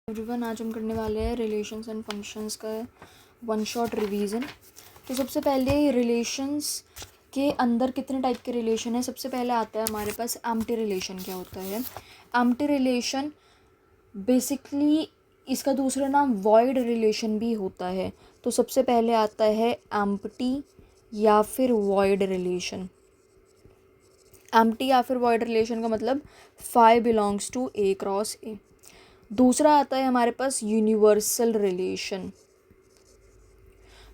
Everyone, आज हम करने वाले हैं रिलेशंस एंड फंक्शंस का वन शॉट रिवीजन। तो सबसे पहले रिलेशंस के अंदर कितने टाइप के रिलेशन है। सबसे पहले आता है हमारे पास एम्प्टी रिलेशन। क्या होता है एम्प्टी रिलेशन? बेसिकली इसका दूसरा नाम वॉइड रिलेशन भी होता है। तो सबसे पहले आता है एम्प्टी या फिर वॉइड रिलेशन। एम्प्टी या फिर वॉइड रिलेशन का मतलब phi belongs to A cross A. दूसरा आता है हमारे पास universal relation.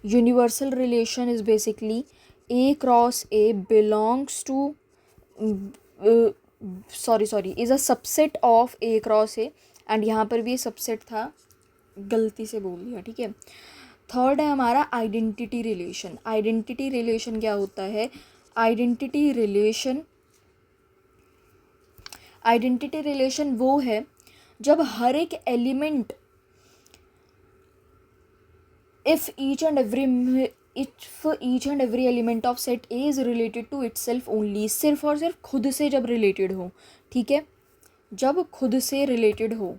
Universal relation is basically A cross A belongs to is a subset of A cross A. And यहाँ पर भी सबसेट था, गलती से बोल दिया, ठीक है। थर्ड है हमारा आइडेंटिटी रिलेशन। आइडेंटिटी रिलेशन क्या होता है? आइडेंटिटी रिलेशन वो है जब हर एक element if each and every element of set A is related to itself only, सिर्फ और सिर्फ खुद से जब रिलेटेड हो, ठीक है, जब खुद से रिलेटेड हो।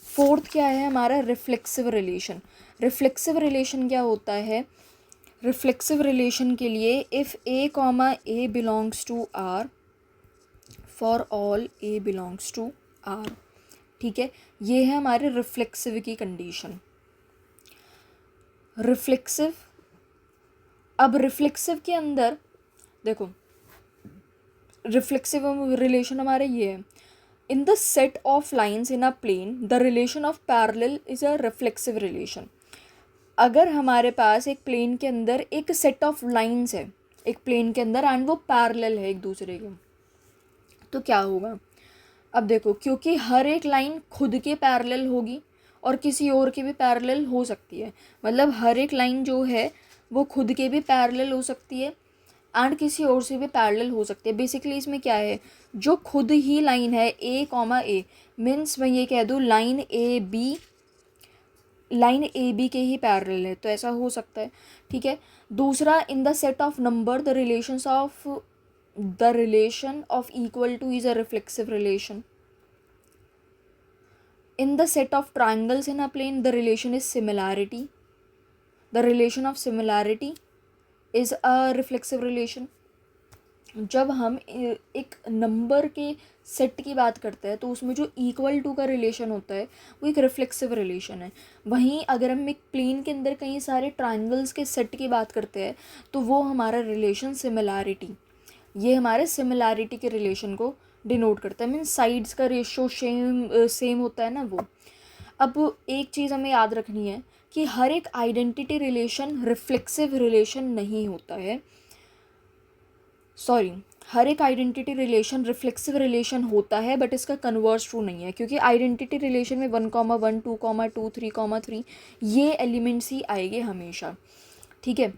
फोर्थ क्या है हमारा? Reflexive relation. रिफ्लेक्सिव रिलेशन क्या होता है? रिफ्लेक्सिव रिलेशन के लिए if A comma A belongs to R for all A belongs to R, ठीक है, ये है हमारे रिफ्लेक्सिव की कंडीशन। रिफ्लेक्सिव, अब रिफ्लेक्सिव के अंदर देखो, रिफ्लेक्सिव रिलेशन हमारे ये है, in the set of lines in a plane the relation of parallel is a reflexive relation. अगर हमारे पास एक प्लेन के अंदर एक सेट ऑफ लाइंस है एक प्लेन के अंदर एंड वो पैरेलल है एक दूसरे के, तो क्या होगा? अब देखो, क्योंकि हर एक लाइन खुद के पैरेलल होगी और किसी और के भी पैरेलल हो सकती है, मतलब हर एक लाइन जो है वो खुद के भी पैरेलल हो सकती है एंड किसी और से भी पैरेलल हो सकती है। बेसिकली इसमें क्या है, जो खुद ही लाइन है ए कॉमा ए, मीन्स मैं ये कह दूँ लाइन ए बी के ही पैरेलल है, तो ऐसा हो सकता है, ठीक है। दूसरा, इन the set of number the relation of equal to is a reflexive relation. In the set of triangles in a plane, the relation is similarity. The relation of similarity is a reflexive relation. जब हम एक number के set की बात करते हैं तो उसमें जो इक्वल टू का रिलेशन होता है वो एक रिफ्लेक्सिव रिलेशन है। वहीं अगर हम एक प्लेन के अंदर कई सारे ट्राइंगल्स के सेट की बात करते हैं तो वो हमारा रिलेशन सिमिलैरिटी, ये हमारे सिमिलैरिटी के रिलेशन को डिनोट करता है। मीन्स साइड्स का रेशो सेम होता है ना वो। अब एक चीज़ हमें याद रखनी है कि हर एक आइडेंटिटी रिलेशन रिफ्लेक्सिव रिलेशन नहीं होता है। हर एक आइडेंटिटी रिलेशन रिफ्लेक्सिव रिलेशन होता है, बट इसका कन्वर्स ट्रू नहीं है, क्योंकि आइडेंटिटी रिलेशन में 1,1, 2,2, 3,3 ये एलिमेंट्स ही आएंगे हमेशा, ठीक है,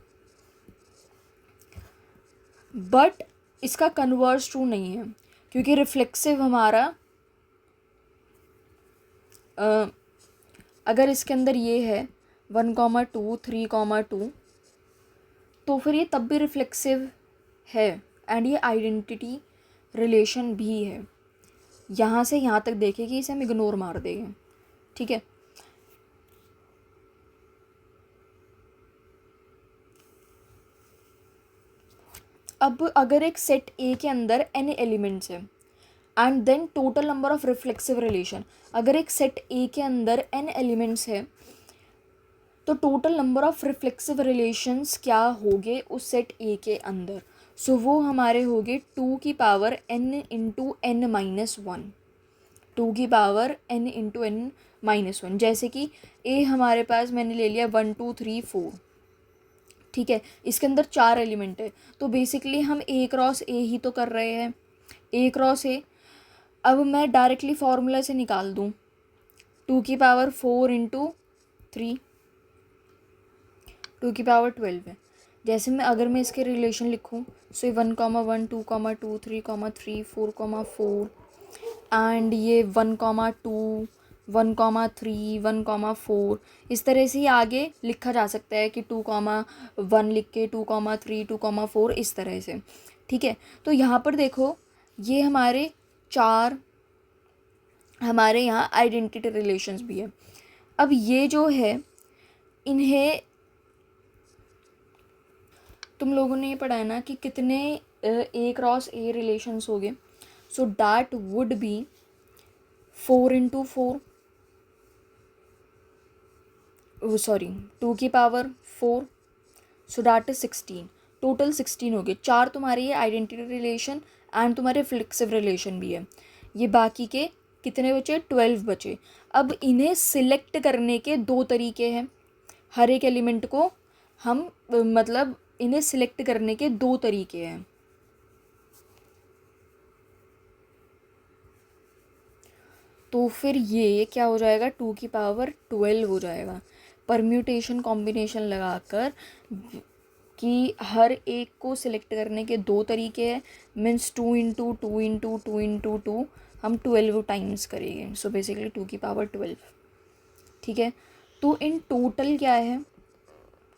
बट इसका कन्वर्स ट्रू नहीं है, क्योंकि रिफ्लेक्सिव हमारा अगर इसके अंदर ये है 1,2, 3,2, तो फिर ये तब भी रिफ्लेक्सिव है एंड ये आइडेंटिटी रिलेशन भी है। यहाँ से यहाँ तक देखें कि इसे हम इग्नोर मार देंगे, ठीक है। अब अगर एक सेट ए के अंदर n एलिमेंट्स है and then total number of reflexive relation, अगर एक सेट ए के अंदर n एलिमेंट्स है तो total number of reflexive relations क्या होंगे उस सेट ए के अंदर? सो वो हमारे होंगे 2 की power n into n minus 1, 2 की power n into n minus 1। जैसे कि ए हमारे पास मैंने ले लिया 1, 2, 3, 4, ठीक है, इसके अंदर 4 एलिमेंट है, तो बेसिकली हम ए क्रॉस ए ही तो कर रहे हैं, ए क्रॉस ए। अब मैं डायरेक्टली फार्मूला से निकाल दूँ 2 की पावर 4 इंटू 3, 2 की पावर 12 है। जैसे अगर मैं इसके रिलेशन लिखूँ, सो 1,1, 2,2, 3,3, 4,4 एंड ये 1,2, 1,3, 1,4, इस तरह से ही आगे लिखा जा सकता है कि 2,1 लिख के 2,3, 2,4 इस तरह से, ठीक है। तो यहाँ पर देखो, ये हमारे 4 हमारे यहाँ आइडेंटिटी रिलेशंस भी है। अब ये जो है, इन्हें तुम लोगों ने ये पढ़ा है ना कि कितने ए क्रॉस ए रिलेशंस हो गए। So that would be 4 × 4, sorry 2⁴, so that is 16। Total 16 हो गए। 4 तुम्हारे ये आइडेंटिटी रिलेशन एंड तुम्हारे फ्लेक्सिव रिलेशन भी है। ये बाकी के कितने बचे? 12 बचे। अब इन्हें सिलेक्ट करने के 2 तरीके हैं। हर एक एलिमेंट को हम मतलब इन्हें सिलेक्ट करने के 2 तरीके हैं। तो फिर ये क्या हो जाएगा? 2⁴ हो जाएगा। परम्यूटेशन कॉम्बिनेशन लगाकर कि हर एक को सिलेक्ट करने के 2 तरीके हैं, मीन्स 2 × 2 × 2 × 2 हम 12 टाइम्स करेंगे। सो बेसिकली 2⁴ ठीक है। तो इन टोटल क्या है?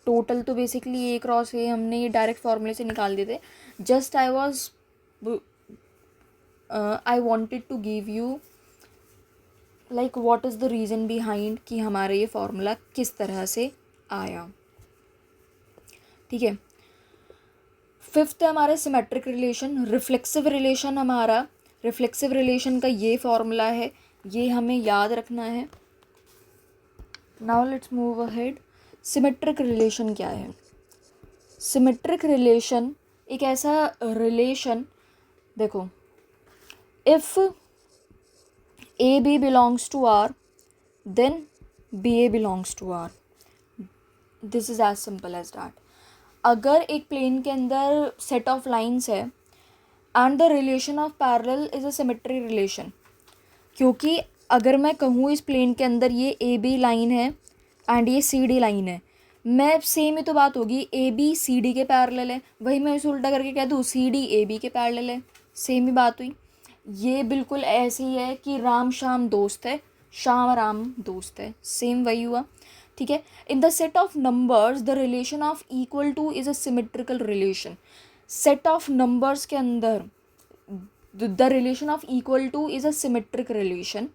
टोटल तो बेसिकली ए क्रॉस है, हमने ये डायरेक्ट फॉर्मूले से निकाल दिए थे। Just I wanted to give you like what is the reason behind कि हमारा ये फॉर्मूला किस तरह से आया। ठीक है। 5th है हमारा सिमेट्रिक रिलेशन। रिफ्लेक्सिव रिलेशन हमारा, रिफ्लेक्सिव रिलेशन का ये फॉर्मूला है, ये हमें याद रखना है। Now let's move ahead. Symmetric relation क्या है? सिमेट्रिक रिलेशन एक ऐसा रिलेशन, देखो, if A B belongs to R then B A belongs to R. This is as simple as that. अगर एक प्लेन के अंदर सेट ऑफ लाइंस है and the relation of parallel is a symmetric relation, क्योंकि अगर मैं कहूँ इस प्लेन के अंदर ये ए बी लाइन है एंड ये सी डी लाइन है, मैं सेम ही तो बात होगी, ए बी सी डी के पैरेलल है। वही मैं इसे उल्टा करके कह दूँ सी डी ए बी के पैरेलल है, सेम ही बात हुई। ये बिल्कुल ऐसे ही है कि राम शाम दोस्त है, शाम राम दोस्त है, सेम वही हुआ। ठीक है। In the set of numbers the relation of equal two is a symmetrical relation. Set of numbers के अंदर the relation of equal two is a symmetric relation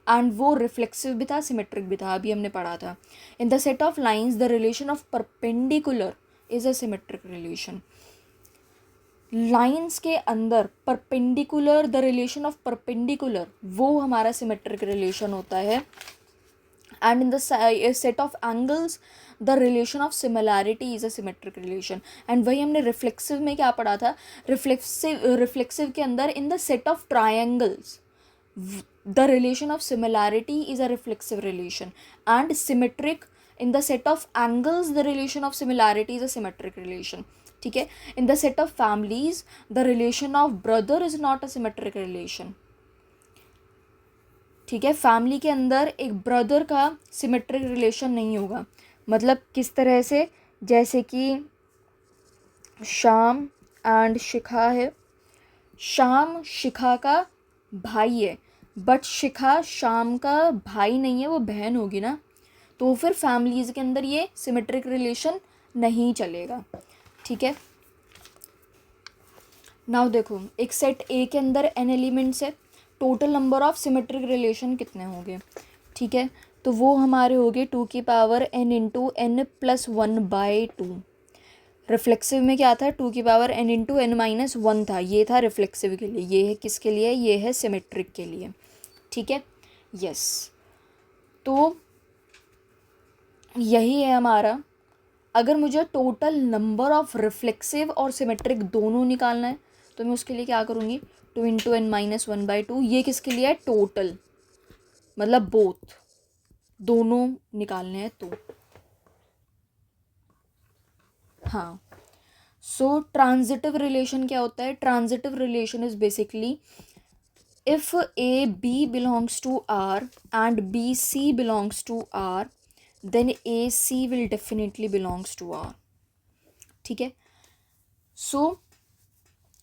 and वो रिफ्लेक्सिव भी था, सिमेट्रिक भी था, अभी हमने पढ़ा था। इन the set of lines the relation of perpendicular is a symmetric relation. Lines के अंदर perpendicular, the relation of perpendicular, वो हमारा सिमेट्रिक रिलेशन होता है। And in the set of angles the relation of similarity is a symmetric relation. And वही हमने reflexive में क्या पढ़ा था? रिफ्लेक्सिव के अंदर इन the set of triangles the relation of similarity is a reflexive relation, and symmetric in the set of angles the relation of similarity is a symmetric relation. ठीक है। in the set of families the relation of brother is not a symmetric relation. ठीक है। Family के अंदर एक brother का symmetric relation नहीं होगा। मतलब किस तरह से? जैसे कि श्याम एंड शिखा है, श्याम शिखा का भाई है, बट शिखा श्याम का भाई नहीं है, वो बहन होगी ना, तो फिर फैमिलीज़ के अंदर ये सिमेट्रिक रिलेशन नहीं चलेगा। ठीक है। नाउ देखो, एक सेट ए के अंदर n एलिमेंट्स है, total number of symmetric relation कितने होंगे? ठीक है। तो वो हमारे हो गए 2⁴ n × n + 1/2। रिफ्लेक्सिव में क्या था? 2⁴ n × n - 1 था, ये था रिफ्लेक्सिव के लिए। ये है किसके लिए? ये है सिमेट्रिक के लिए। ठीक है। यस। तो यही है हमारा। अगर मुझे टोटल नंबर ऑफ रिफ्लेक्सिव और सिमेट्रिक दोनों निकालना है तो मैं उसके लिए क्या करूँगी? 2 × n - 1/2। ये किसके लिए है? टोटल, मतलब बोथ, दोनों निकालने हैं तो। हाँ। सो ट्रांजिटिव रिलेशन क्या होता है? Transitive relation is basically if a b belongs to r and b c belongs to r then a c will definitely belongs to r. ठीक है। सो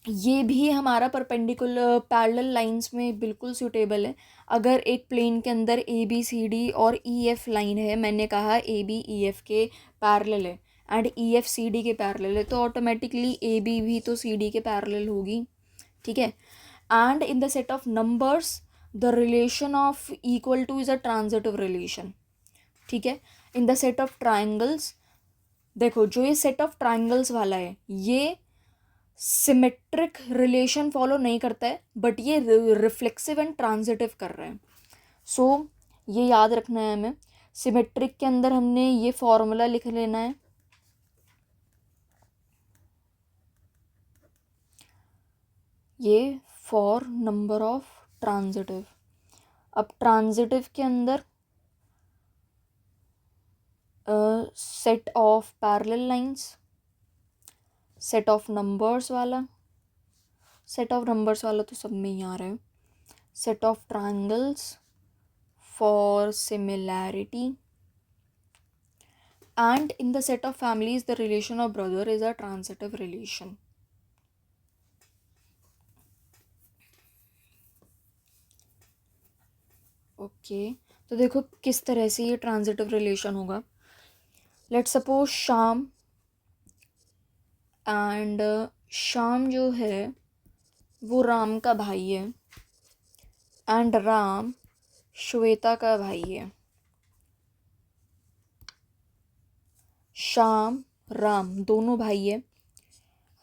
ये भी हमारा परपेंडिकुलर पैरेलल लाइंस में बिल्कुल सूटेबल है। अगर एक प्लेन के अंदर ए बी सी डी और ई एफ लाइन है, मैंने कहा ए बी ई एफ के पैरेलल है and E F C D के पैरेलल है, तो ऑटोमेटिकली ए बी भी तो सी डी के पैरेलल होगी। ठीक है। And in the set of numbers the relation of equal two is a transitive relation, ठीक है। In the set of triangles, देखो जो ये सेट ऑफ ट्राइंगल्स वाला है ये सिमेट्रिक रिलेशन फॉलो नहीं करता है, बट ये रिफ्लेक्सिव एंड ट्रांजिटिव कर रहे हैं। सो ये याद रखना है हमें। सिमेट्रिक के अंदर हमने ये फॉर्मूला लिख लेना है, ये फॉर नंबर ऑफ ट्रांजिटिव। अब ट्रांजिटिव के अंदर set of parallel lines, set of numbers वाला, सेट ऑफ नंबर्स वाला तो सब में ही आ रहा है, set of triangles for similarity, and in the set of families the relation of brother is a transitive relation. Okay तो देखो किस तरह से ये ट्रांजिटिव रिलेशन होगा। Let suppose Shyam and Shyam जो है वो राम का भाई है एंड राम श्वेता का भाई है। श्याम राम दोनों भाई है,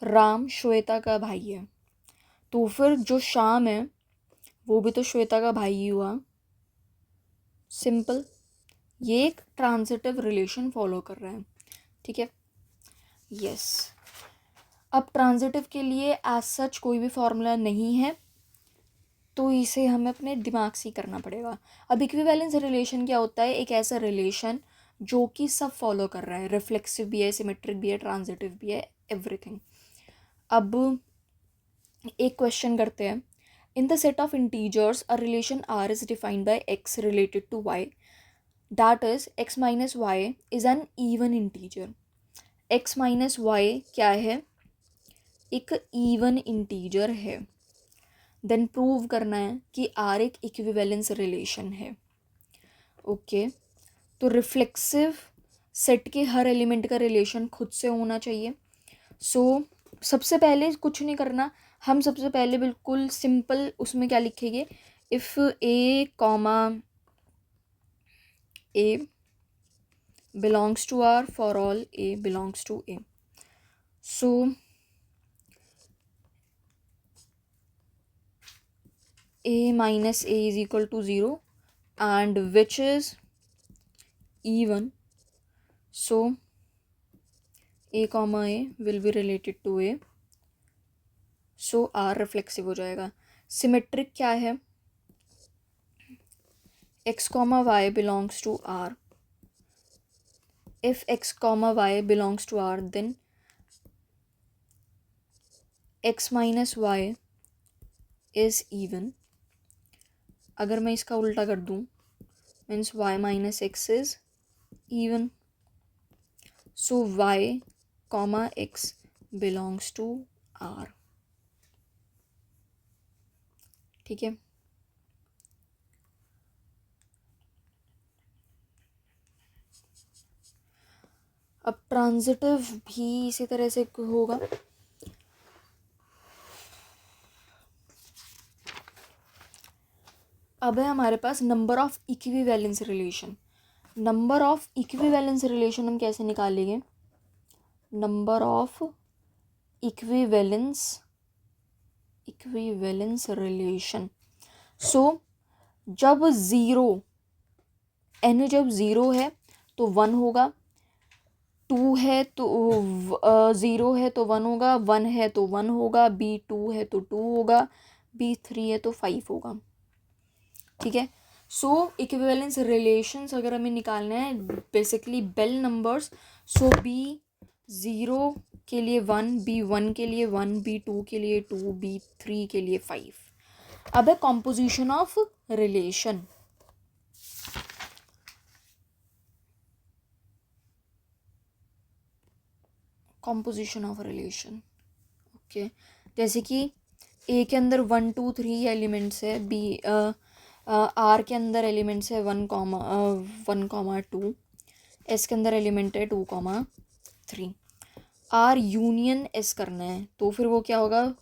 राम श्वेता का भाई है, तो फिर जो श्याम है वो भी तो श्वेता का भाई ही हुआ। सिंपल, ये एक ट्रांजिटिव रिलेशन फॉलो कर रहा है, ठीक है। यस अब ट्रांजिटिव के लिए एज सच कोई भी फॉर्मूला नहीं है, तो इसे हमें अपने दिमाग से ही करना पड़ेगा। अब इक्विवेलेंस रिलेशन क्या होता है? एक ऐसा रिलेशन जो कि सब फॉलो कर रहा है, रिफ्लेक्सिव भी है, सिमेट्रिक भी है, ट्रांजिटिव भी है, एवरीथिंग। अब एक क्वेश्चन करते हैं। In the set of integers a relation R is defined by X related to Y, that is X minus Y is an even integer. X minus Y क्या है? एक इवन इंटीजर है। Then prove करना है कि R एक equivalence relation है। Okay तो रिफ्लेक्सिव सेट के हर एलिमेंट का रिलेशन खुद से होना चाहिए। सो सबसे पहले कुछ नहीं करना, हम सबसे पहले बिल्कुल सिंपल उसमें क्या लिखेंगे? If A comma A belongs to R for all A belongs to A. So a minus a is equal to 0 and which is even, so a comma a will be related to a, so r reflexive हो जाएगा। Symmetric क्या है? x comma y belongs to r, if x comma y belongs to r then x minus y is even। अगर मैं इसका उल्टा कर दूँ means y minus x is even, so y comma x belongs to r, ठीक है। अब transitive भी इसी तरह से होगा। अब है हमारे पास number of equivalence relation. Number of equivalence relation हम कैसे निकालेंगे? Number of equivalence relation. So जब ज़ीरो एन जब ज़ीरो है तो वन होगा, टू है तो ज़ीरो है तो वन होगा, वन है तो वन होगा, बी टू है तो टू होगा, बी थ्री है तो फाइव होगा, ठीक है। सो इक्विवेलेंस रिलेशंस अगर हमें निकालना है basically bell numbers, so be zero के लिए वन, बी वन के लिए वन, बी टू के लिए टू, बी थ्री के लिए फाइव। अब है composition of relation. Composition of relation, okay, जैसे कि ए के अंदर 1 2 3 एलिमेंट्स है, बी आर के अंदर एलिमेंट्स है 1 2, एस के अंदर एलिमेंट है 2 3। आर यूनियन एस करना है तो फिर वो क्या होगा?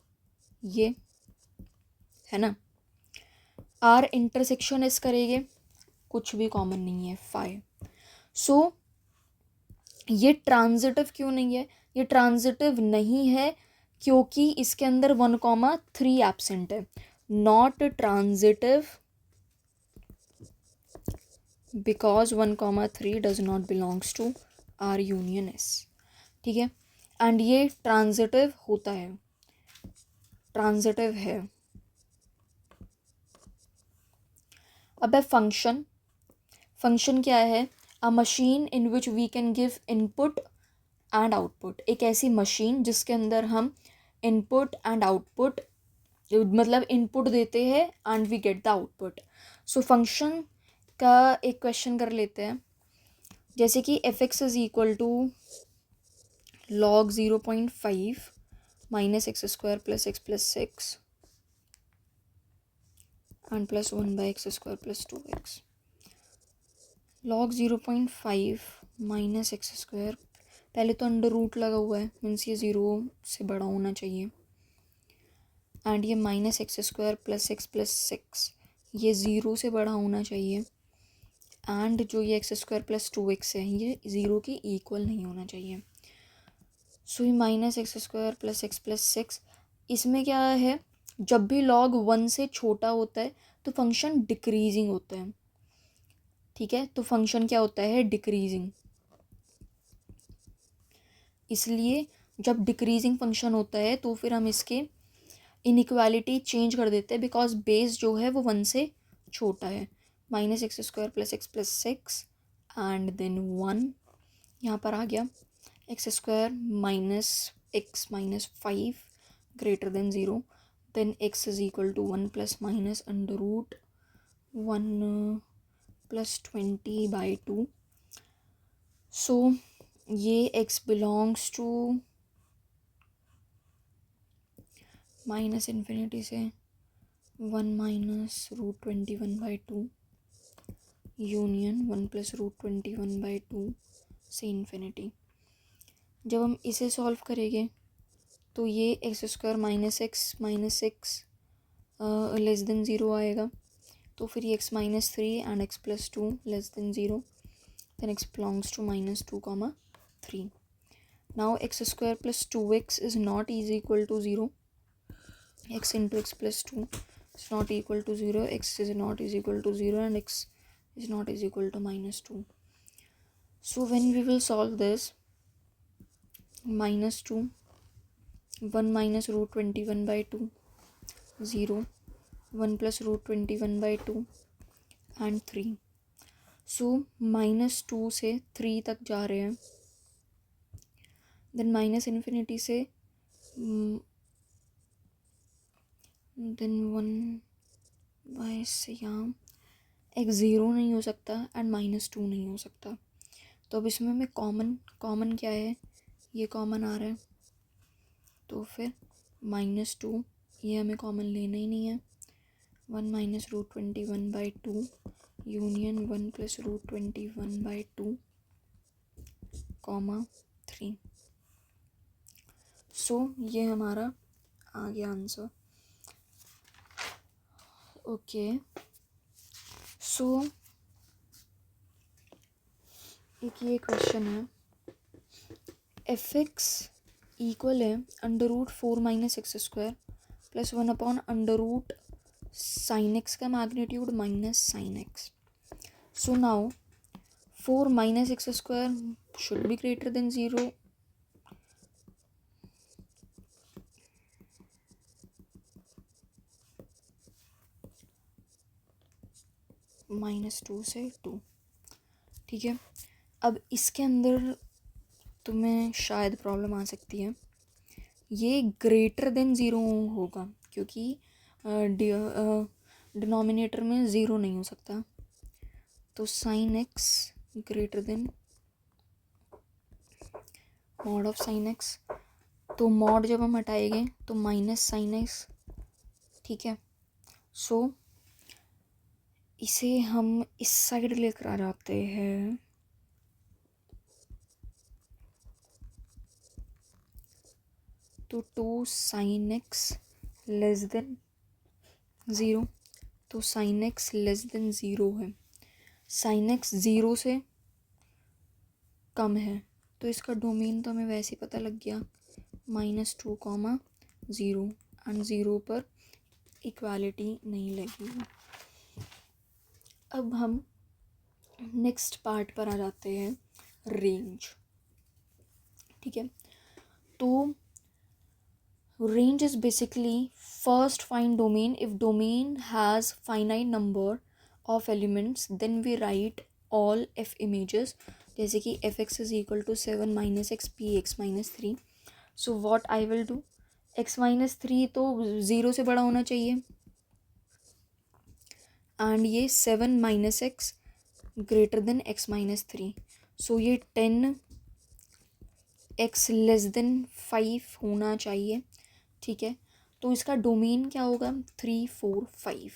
ये है ना। आर इंटरसेक्शन एस करेंगे, कुछ भी कॉमन नहीं है, फाइव। सो ये ट्रांजिटिव क्यों नहीं है? ये ट्रांजिटिव नहीं है क्योंकि इसके अंदर 1,3 एब्सेंट है। Not transitive because 1,3 does not belongs to R union S. ठीक है, एंड ये ट्रांजिटिव होता है, ट्रांजिटिव है। अब है फंक्शन। फंक्शन क्या है? A machine in which we can give input and output. एक ऐसी मशीन जिसके अंदर हम इनपुट एंड आउटपुट, मतलब इनपुट देते हैं and we get the output. So function का एक क्वेश्चन कर लेते हैं, जैसे कि F x is equal to log 0.5 minus x square plus 6 and plus 1/x² plus 2x। log 0.5 minus x square, पहले तो अंडर रूट लगा हुआ है, मीन्स ये 0 से बड़ा होना चाहिए, एंड ये माइनस एक्स स्क्वायर प्लस 6 ये 0 से बड़ा होना चाहिए, एंड जो ये एक्स स्क्वायर प्लस 2x है ये 0 के इक्वल नहीं होना चाहिए। सो ये माइनस एक्स स्क्वायर प्लस 6, इसमें क्या है, जब भी log 1 से छोटा होता है तो फंक्शन डिक्रीजिंग होता है। ठीक है, तो फंक्शन क्या होता है, डिक्रीजिंग। इसलिए जब डिक्रीजिंग फंक्शन होता है तो फिर हम इसके इनइक्वालिटी चेंज कर देते हैं, बिकॉज बेस जो है वो 1 से छोटा है। Minus x square plus 6 and then 1 यहाँ पर आ गया, X square minus X minus 5 greater than 0, then X is equal to 1 plus minus under root 1 plus 20/2। So ये x belongs to minus infinity से 1 minus root 21/2 union 1 plus root 21/2 से infinity. जब हम इसे सॉल्व करेंगे तो ये x square minus 6 less than 0 आएगा, तो फिर ये x minus 3 and x plus 2 less than 0, then x belongs to -2, 3. Now x square plus 2x is not is equal to 0. X into x plus 2 is not equal to 0. X is not is equal to 0 and x is not is equal to -2. So when we will solve this, -2, 1 minus root 21/2, 0, 1 plus root 21/2 and 3. सो -2 से 3 तक जा रहे हैं, then minus infinity से then 1 से यहाँ एक 0 नहीं हो सकता एंड -2 नहीं हो सकता, तो अब इसमें मैं कॉमन क्या है, ये कॉमन आ रहा है, तो फिर -2 ये हमें कॉमन लेना ही नहीं है। 1 minus root 21/2 union 1 plus root 21/2 comma 3। So ये हमारा आ गया आंसर। ओके, सो एक ये क्वेश्चन है, एफ एक्स इक्वल है under root 4 minus x square plus 1 upon under root sine x का magnitude minus sine x. So now 4 minus x square should be greater than 0, -2 से 2। ठीक है, अब इसके अंदर तुम्हें शायद प्रॉब्लम आ सकती है, ये ग्रेटर देन 0 होगा क्योंकि डिनोमिनेटर में 0 नहीं हो सकता, तो sine x greater than mod of sine x, तो मॉड जब हम हटाएंगे तो माइनस साइन एक्स। ठीक है, सो इसे हम इस साइड लेकर आ जाते हैं, तो 2 साइन एक्स लेस देन 0, तो sine x less than zero है, साइन एक्स ज़ीरो से कम है, तो इसका डोमेन तो हमें वैसे ही पता लग गया, -2, 0 एंड ज़ीरो पर इक्वालिटी नहीं लगेगी। अब हम नेक्स्ट पार्ट पर आ जाते हैं, रेंज। ठीक है, तो range is basically first find domain. If domain has finite number of elements, then we write all f images, जैसे कि fx is equal to 7 minus x px minus 3. So what I will do, x minus 3 तो 0 से बड़ा होना चाहिए, and ये 7 minus x greater than x minus 3. So ये 10 x less than 5 होना चाहिए। ठीक है, तो इसका डोमेन क्या होगा, 3, 4, 5।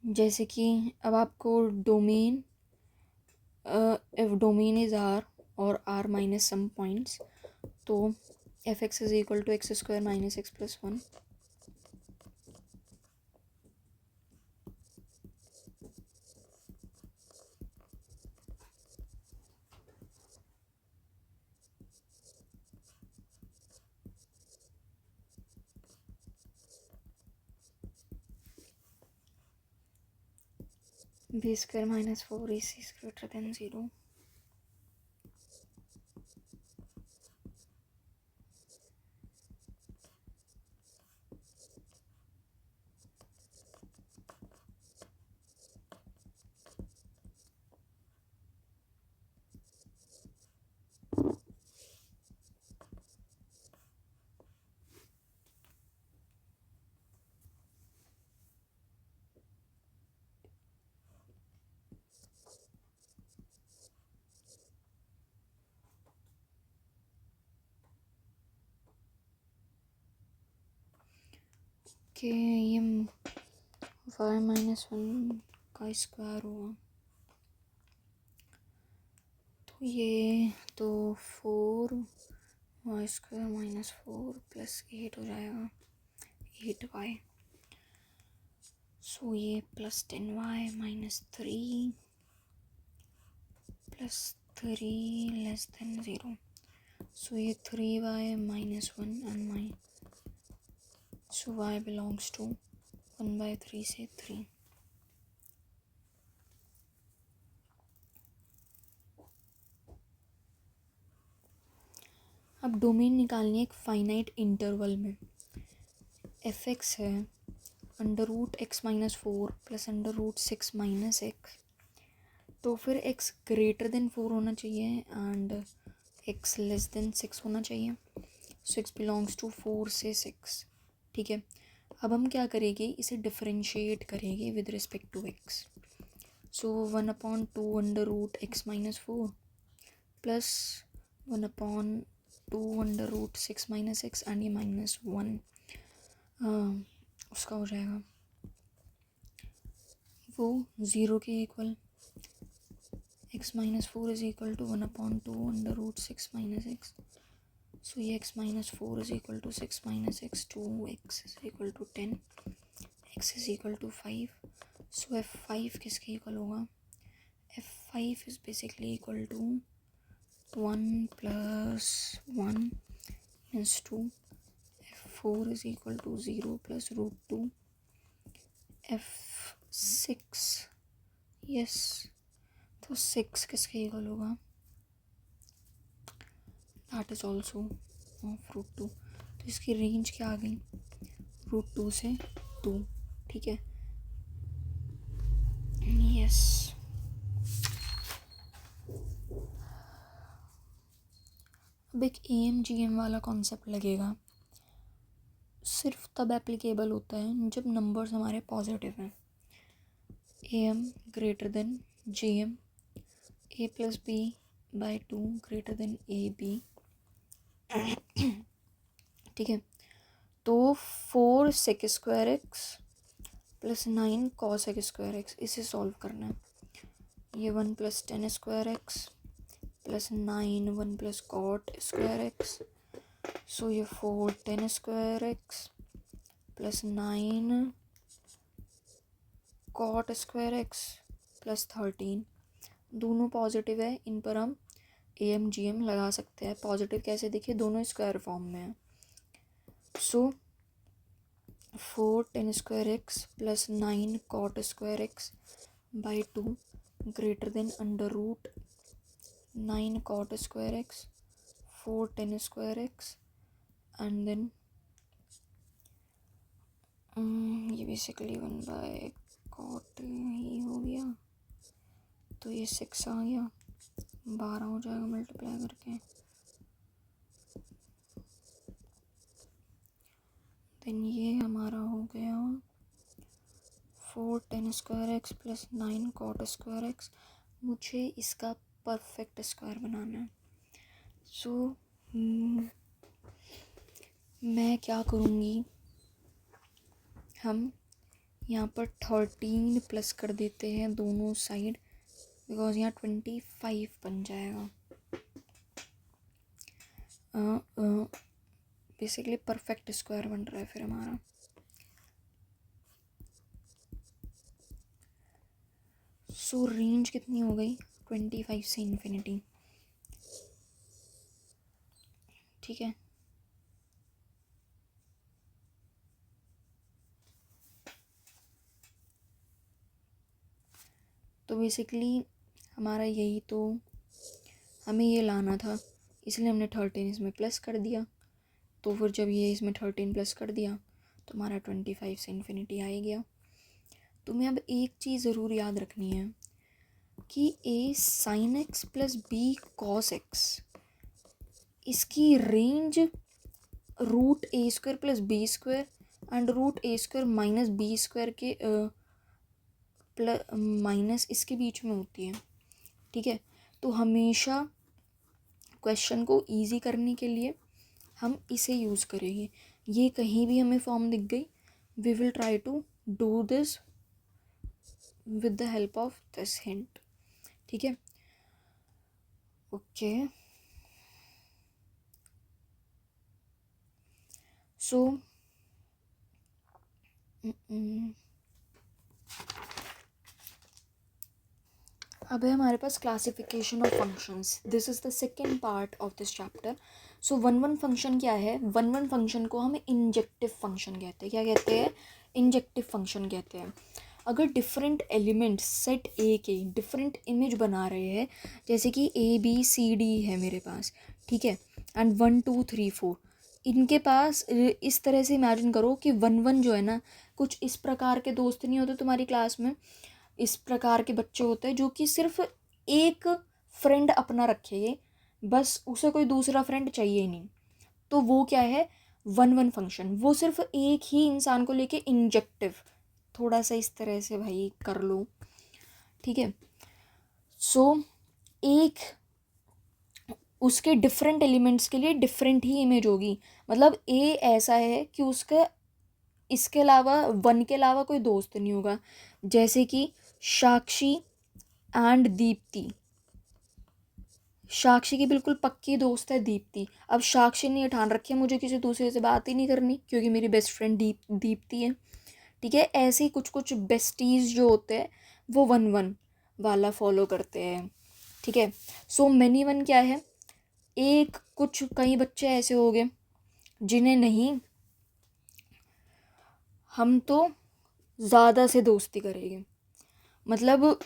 जैसे कि अब आपको domain, if domain is R और आर माइनस सम पॉइंट्स, तो F x is equal to X square minus X plus 1। B square minus 4 is greater than 0। कि ये वाई माइनस 1 का स्क्वायर हुआ, तो ये तो 4 वाई स्क्वायर माइनस 4 प्लस 8 हो जाएगा, 8y। सो ये plus 10y minus 3 plus 3 less than 0। So ये 3y minus 1 and mine, so y belongs to 1/3 से 3। अब डोमेन निकालनी है एक फाइनाइट इंटरवल में। एफ एक्स है under root x minus 4 plus under root 6 minus x, तो फिर x ग्रेटर देन 4 होना चाहिए एंड x लेस देन 6 होना चाहिए। सो x बिलोंग्स टू 4 से 6। ठीक है, अब हम क्या करेंगे, इसे डिफरेंशिएट करेंगे with respect to x। So 1/2 under root x minus 4 plus 1/2 under root 6 minus x and ये -1 उसका हो जाएगा वो 0 के equal. x minus 4 is equal to 1/2 under root 6 minus x. So ये x minus 4 is equal to 6 minus x, 2x is equal to 10, x is equal to 5। So f5 किसके equal होगा, f5 is basically equal to 1 plus 1 means 2, f4 is equal to 0 plus root 2, f6 yes, तो 6 किसके equal होगा, that is also of root 2। तो इसकी range क्या आ गई, root 2 से 2। ठीक है, यस। अब एक AMGM वाला कॉन्सेप्ट लगेगा, सिर्फ तब एप्लीकेबल होता है जब नंबर्स हमारे पॉजिटिव हैं। AM greater than GM, A plus B by 2 greater than AB। ठीक है, तो 4 sec square x plus 9 cos x square x, इसे सॉल्व करना है। ये 1 plus 10 square x plus 9 1 plus cot square x, so ये 4 10 square x plus 9 cot square x plus 13, दोनों positive है, इन पर हम AMGM लगा सकते हैं। पॉजिटिव कैसे देखिए, दोनों स्क्वायर फॉर्म में है। So 4 tan square x plus 9 cot square X by 2 greater than under root 9 cot square X 4 tan square X and then ये बेसिकली 1 कॉट ही हो गया, तो ये 6 आ गया, 12 हो जाएगा मल्टीप्लाई करके। देन ये हमारा हो गया 4 tan square x plus 9 cot square X. मुझे इसका परफेक्ट स्क्वायर बनाना है। सो मैं क्या करूँगी, हम यहाँ पर 13 प्लस कर देते हैं दोनों साइड, बिकॉज यहाँ 25 बन जाएगा। बेसिकली परफेक्ट स्क्वायर बन रहा है फिर हमारा। सो रेंज कितनी हो गई, 25 से इन्फिनिटी, ठीक है। तो बेसिकली हमारा यही, तो हमें ये लाना था, इसलिए हमने 13 इसमें प्लस कर दिया। तो फिर जब ये इसमें 13 प्लस कर दिया तो हमारा 25 से इन्फिनिटी आ ही गया। तुम्हें अब एक चीज़ ज़रूर याद रखनी है कि a sin x plus b cos x, इसकी range root A square plus B square and root A square minus B square के प्लस माइनस इसके बीच में होती है, ठीक है। तो हमेशा क्वेश्चन को इजी करने के लिए हम इसे यूज़ करेंगे। ये कहीं भी हमें फॉर्म दिख गई, we will try to do this with the help of this hint, ठीक है। ओके, सो अब है हमारे पास classification of functions. This is the second part of this chapter. So one function क्या है, वन फंक्शन को हम इंजेक्टिव फंक्शन कहते हैं। क्या कहते हैं, इंजेक्टिव फंक्शन कहते हैं। अगर डिफरेंट एलिमेंट्स सेट ए के डिफरेंट इमेज बना रहे हैं, जैसे कि ABCD है मेरे पास, ठीक है, एंड 1 2 3 4, इनके पास इस तरह से इमेजिन करो कि 1 जो है ना, कुछ इस प्रकार के दोस्त नहीं होते तुम्हारी क्लास में। इस प्रकार के बच्चे होते हैं जो कि सिर्फ एक फ्रेंड अपना रखे, बस उसे कोई दूसरा फ्रेंड चाहिए नहीं। तो वो क्या है, 1 फंक्शन, वो सिर्फ एक ही इंसान को लेके इंजेक्टिव, थोड़ा सा इस तरह से भाई कर लो, ठीक है। सो एक उसके डिफरेंट एलिमेंट्स के लिए डिफरेंट ही इमेज होगी। मतलब ए ऐसा है कि उसका इसके अलावा 1 के अलावा कोई दोस्त नहीं होगा। जैसे कि साक्षी एंड दीप्ति, साक्षी की बिल्कुल पक्की दोस्त है दीप्ति। अब साक्षी ने ठान रखी है मुझे किसी दूसरे से बात ही नहीं करनी, क्योंकि मेरी बेस्ट फ्रेंड दीप्ति है, ठीक है। ऐसे ही कुछ कुछ बेस्टीज जो होते हैं वो 1 वाला फॉलो करते हैं, ठीक है। सो मैनी वन क्या है, एक कुछ कई बच्चे ऐसे हो गए जिन्हें नहीं, हम तो ज़्यादा से दोस्ती करेंगे। मतलब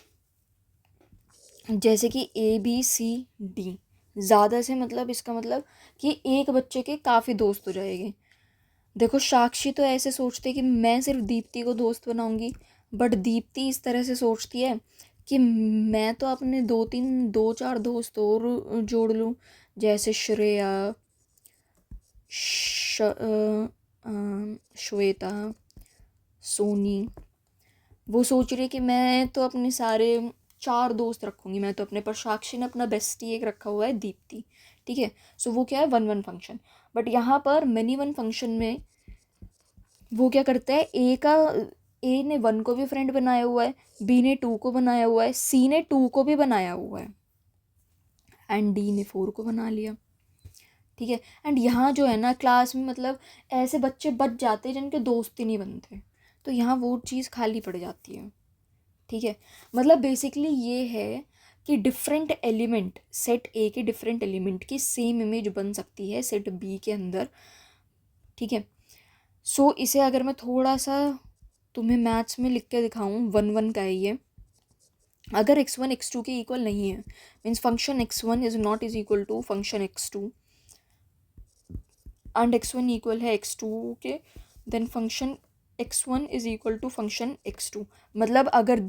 जैसे कि ABCD, ज़्यादा से मतलब इसका मतलब कि एक बच्चे के काफ़ी दोस्त हो जाएंगे। देखो साक्षी तो ऐसे सोचती है कि मैं सिर्फ दीप्ति को दोस्त बनाऊंगी, बट दीप्ति इस तरह से सोचती है कि मैं तो अपने 2-4 दोस्त और जोड़ लूँ, जैसे श्रेया, श्वेता, सोनी। वो सोच रही है कि मैं तो अपने सारे 4 दोस्त रखूँगी मैं तो अपने, पर साक्षी ने अपना बेस्टी एक रखा हुआ है दीप्ति, ठीक है। सो वो क्या है, 1 फंक्शन। बट यहाँ पर मैनी वन फंक्शन में वो क्या करता है, ए ने 1 को भी फ्रेंड बनाया हुआ है, B ने 2 को बनाया हुआ है, C ने 2 को भी बनाया हुआ है, एंड D ने 4 को बना लिया, ठीक है। एंड यहाँ जो है ना क्लास में मतलब ऐसे बच्चे बच जाते हैं जिनके दोस्त ही नहीं बनते, तो यहाँ वो चीज़ खाली पड़ जाती है। ठीक है, मतलब बेसिकली ये है कि डिफरेंट एलिमेंट, सेट ए के डिफरेंट एलिमेंट की सेम इमेज बन सकती है सेट बी के अंदर। ठीक है, सो इसे अगर मैं थोड़ा सा तुम्हें मैथ्स में लिख के दिखाऊं, 1 1 का है ये। अगर x1 x2 के इक्वल नहीं है, means function x1 is not is equal to function x2 and x1 equal है x2 के, then function x1 is equal to function x2। मतलब अगर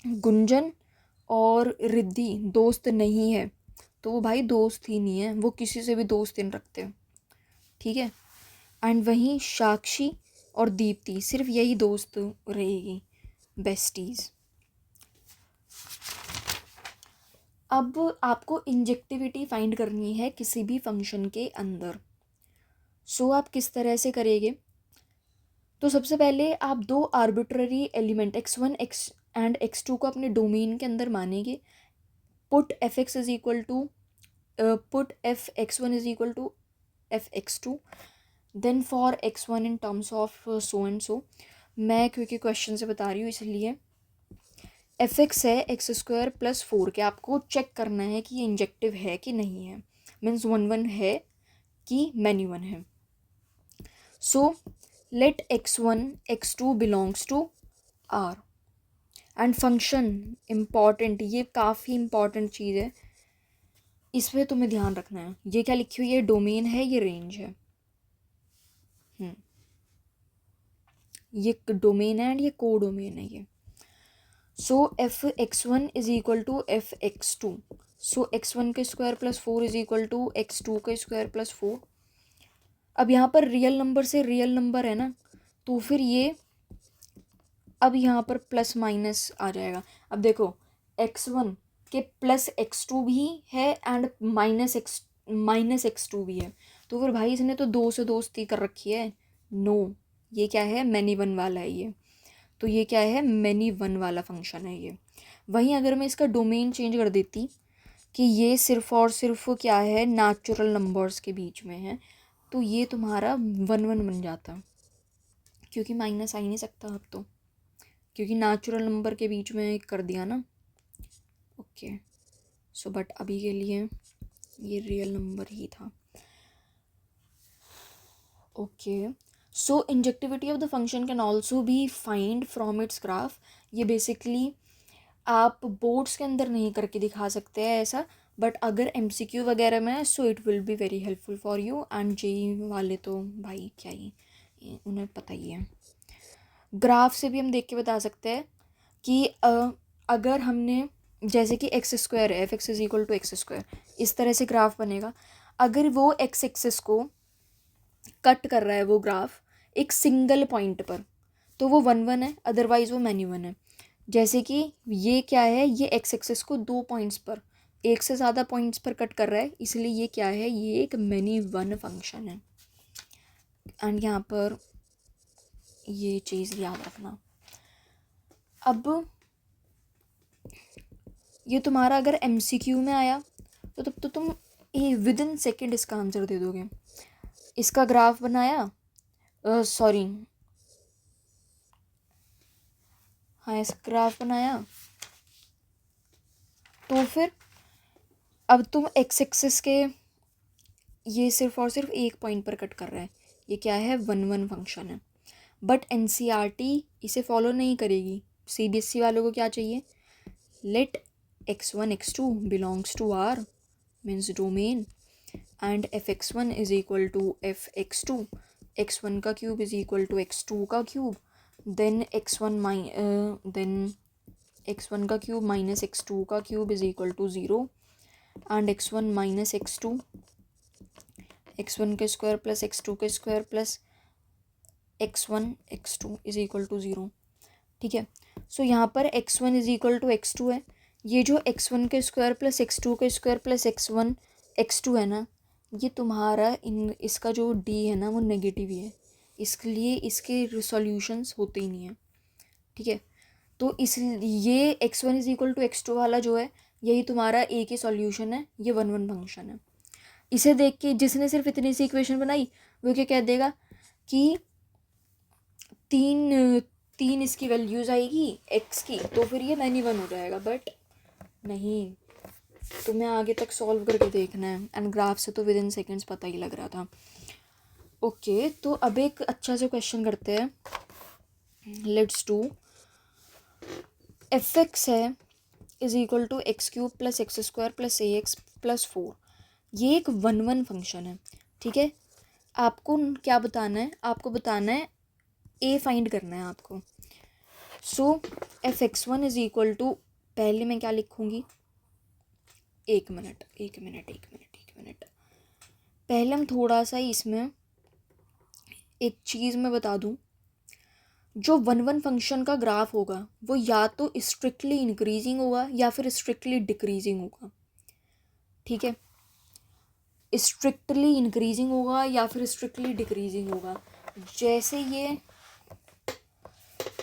गुंजन और रिद्धि दोस्त नहीं है तो वो भाई दोस्त ही नहीं है, वो किसी से भी दोस्त नहीं रखते। ठीक है, एंड वहीं साक्षी और दीप्ति सिर्फ यही दोस्त रहेगी, बेस्टीज। अब आपको इंजेक्टिविटी फाइंड करनी है किसी भी फंक्शन के अंदर। सो आप किस तरह से करेंगे? तो सबसे पहले आप दो arbitrary element x1 x and x2 को अपने डोमेन के अंदर मानेंगे। Put F x is equal to put F x1 is equal to F x2, then for x1 in terms of so and so. मैं क्योंकि क्वेश्चन से बता रही हूँ इसलिए एफ एक्स है x² + 4 के, आपको चेक करना है कि ये इंजेक्टिव है कि नहीं है, मीन्स 1 1 है कि मैनी 1 है। So let x1 x2 belongs to R and function important, ये काफ़ी इम्पॉर्टेंट चीज़ है, इस पर तुम्हें ध्यान रखना है। ये क्या लिखी हुई है? डोमेन है, ये रेंज है। ये डोमेन है एंड ये को डोमेन है ये। So f x1 is equal to F x2, so x1 के square + 4 is equal to x2 के स्क्वायर + 4। अब यहाँ पर रियल नंबर से रियल नंबर है ना, तो फिर ये अब यहाँ पर प्लस माइनस आ जाएगा। अब देखो x1 के प्लस x2 भी है एंड माइनस x2 भी है, तो फिर भाई इसने तो दो से दोस्ती कर रखी है। नो, ये क्या है? मैनी वन वाला है ये, तो ये क्या है? मैनी वन वाला फंक्शन है ये। वहीं अगर मैं इसका डोमेन चेंज कर देती कि ये सिर्फ और सिर्फ क्या है? नेचुरल नंबर्स के बीच में है, तो ये तुम्हारा 1 1 बन जाता, क्योंकि माइनस आ ही नहीं सकता अब तो, क्योंकि नेचुरल नंबर के बीच में कर दिया ना। ओके, सो बट अभी के लिए ये रियल नंबर ही था। Okay, so injectivity of the function can also be find from its graph. ये बेसिकली आप बोर्ड्स के अंदर नहीं करके दिखा सकते हैं ऐसा, बट अगर MCQ वगैरह में है so it will be very helpful for you. And JEE वाले तो भाई क्या ही, उन्हें पता ही है। ग्राफ से भी हम देख के बता सकते हैं कि अगर हमने जैसे कि x² है, F x is equal to x², इस तरह से ग्राफ बनेगा। अगर वो x एक्सिस को कट कर रहा है वो ग्राफ एक सिंगल पॉइंट पर, तो वो 1 1 है, अदरवाइज वो मैनी 1 है। जैसे कि ये क्या है? ये x एक्सिस को 2 पॉइंट्स पर, एक से ज़्यादा पॉइंट्स पर कट कर रहा है, इसलिए ये क्या है? ये एक मैनी 1 फंक्शन है। एंड यहाँ पर ये चीज़ याद रखना। अब ये तुम्हारा अगर MCQ में आया तो तब तो तुम विद इन सेकेंड इसका आंसर दे दोगे। इसका ग्राफ बनाया, सॉरी हाँ, इसका ग्राफ बनाया, तो फिर अब तुम x एक्सिस के ये सिर्फ और सिर्फ एक पॉइंट पर कट कर रहा है, ये क्या है? 1 1 फंक्शन है। बट NCERT इसे फॉलो नहीं करेगी। CBSE वालों को क्या चाहिए? Let x1 x2 belongs to R means domain and fx1 is equal to fx2, x1 का cube is equal to x2 का क्यूब, देन x1 का क्यूब माइनस x2 का cube is equal to 0 and x1 minus x2, x1 के square plus x2 के square plus x1 x2 is equal to 0। ठीक है, सो यहाँ पर x1 is equal to x2 है। ये जो x1 के स्क्वायर प्लस x2 के स्क्वायर प्लस x1 x2 है ना, ये तुम्हारा इसका जो d है ना वो नेगेटिव ही है, इसलिए इसके सॉल्यूशंस होते ही नहीं है। ठीक है, तो इस ये x1 is equal to x2 वाला जो है यही तुम्हारा a के सॉल्यूशन है, ये 1 1 फंक्शन है। इसे देख के जिसने सिर्फ इतनी सी इक्वेशन बनाई वो क्या कह देगा कि तीन इसकी वैल्यूज आएगी एक्स की, तो फिर ये मैनी वन हो जाएगा। बट नहीं, तुम्हें आगे तक सॉल्व करके देखना है, एंड ग्राफ से तो विद इन सेकेंड्स पता ही लग रहा था। ओके, तो अब एक अच्छा सा क्वेश्चन करते हैं। लेट्स डू एफ एक्स है is equal to X cube plus x square plus A x plus 4। ये एक 1 1 फंक्शन है, ठीक है। आपको क्या बताना है, आपको बताना है ए फाइंड करना है आपको। So f x one is equal to, पहले मैं क्या लिखूँगी, एक मिनट, पहले हम थोड़ा सा इसमें एक चीज़ मैं बता दूं, जो 1 1 फंक्शन का ग्राफ होगा वो या तो स्ट्रिक्टली इंक्रीजिंग होगा या फिर स्ट्रिक्टली डिक्रीजिंग होगा, ठीक है। स्ट्रिक्टली इंक्रीजिंग होगा या फिर स्ट्रिक्टली डिक्रीजिंग होगा। जैसे ये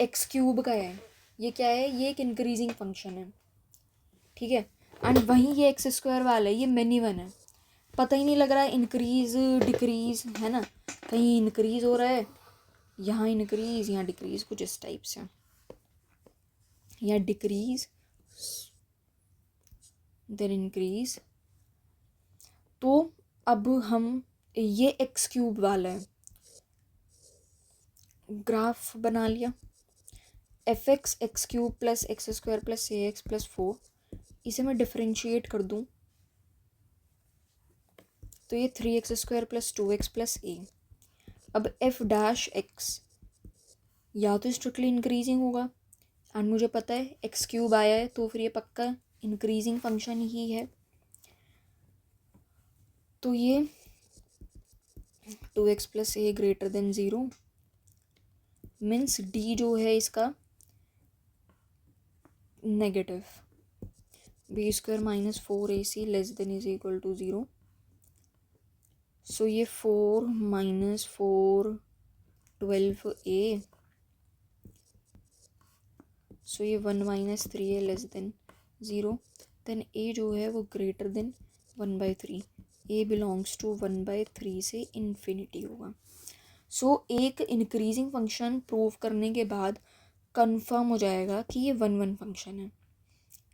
एक्स क्यूब का है, ये क्या है, ये एक इंक्रीजिंग फंक्शन है, ठीक है। एंड वहीं ये एक्स स्क्वायर वाला है, ये मैनी वन है। पता ही नहीं लग रहा है इंक्रीज डिक्रीज, है ना, कहीं इंक्रीज हो रहा है, यहाँ इंक्रीज यहाँ डिक्रीज, कुछ इस टाइप से, या डिक्रीज देन इंक्रीज। तो अब हम ये एक्स क्यूब वाला है, ग्राफ बना लिया, f x x cube plus x square plus ए एक्स प्लस 4, इसे मैं डिफ्रेंशिएट कर दूं तो ये 3x square plus 2x plus ए। अब एफ डैश एक्स या तो स्ट्रिक्टली इंक्रीजिंग होगा, एंड मुझे पता है एक्स क्यूब आया है तो फिर ये पक्का इंक्रीजिंग फंक्शन ही है। तो ये 2x plus A greater than 0 means D जो है इसका negative, B square minus 4ac less than is equal to 0। So ये 4 माइनस 4 12a, सो ये 1 minus 3a less than 0। Then a जो है वो greater than 1/3, a belongs to 1/3 से infinity होगा। सो एक इंक्रीजिंग फंक्शन प्रूव करने के बाद कंफर्म हो जाएगा कि ये 1 1 फंक्शन है।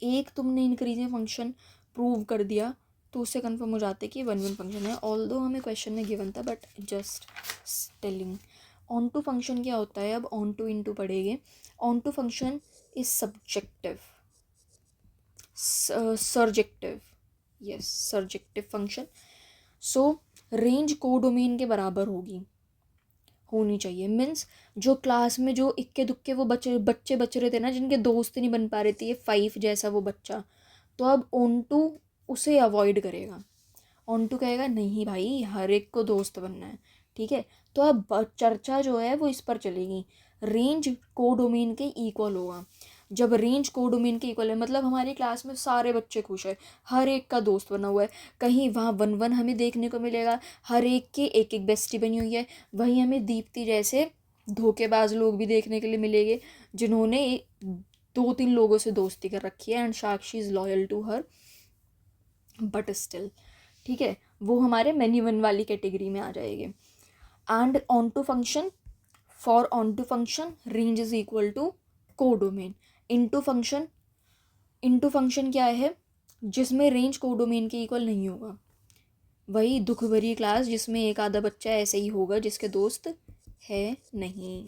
एक तुमने इंक्रीजिंग फंक्शन प्रूव कर दिया तो उससे कंफर्म हो जाते कि 1 1 फंक्शन है। ऑल्दो हमें क्वेश्चन में गिवन था, but just telling. Onto function क्या होता है, अब ऑन टू इनटू पढ़ेंगे। Onto function is subjective, surjective, yes surjective function. So range codomain के बराबर होनी चाहिए। मीन्स जो क्लास में जो इक्के दुक्के वो बच्चे बच रहे थे ना, जिनके दोस्त नहीं बन पा रहे थे, ये 5 जैसा वो बच्चा, तो अब ऑन टू उसे अवॉइड करेगा। ऑन टू कहेगा नहीं भाई हर एक को दोस्त बनना है, ठीक है। तो अब चर्चा जो है वो इस पर चलेगी, रेंज कोडोमेन के इक्वल होगा। जब रेंज कोडोमेन के इक्वल है मतलब हमारी क्लास में सारे बच्चे खुश है, हर एक का दोस्त बना हुआ है, कहीं वहाँ 1 1 हमें देखने को मिलेगा, हर एक के एक एक बेस्टी बनी हुई है। वहीं हमें दीप्ति जैसे धोखेबाज लोग भी देखने के लिए मिलेंगे, जिन्होंने 2 3 लोगों से दोस्ती कर रखी है, and Sakshi is loyal to her, but still, ठीक है, वो हमारे मैनी वन वाली कैटेगरी में आ जाएंगे। And onto function, for onto function range is equal to codomain. Into function क्या है, जिसमें रेंज कोडोमेन के इक्वल नहीं होगा। वही दुख भरी क्लास जिसमें एक आधा बच्चा ऐसे ही होगा जिसके दोस्त है नहीं।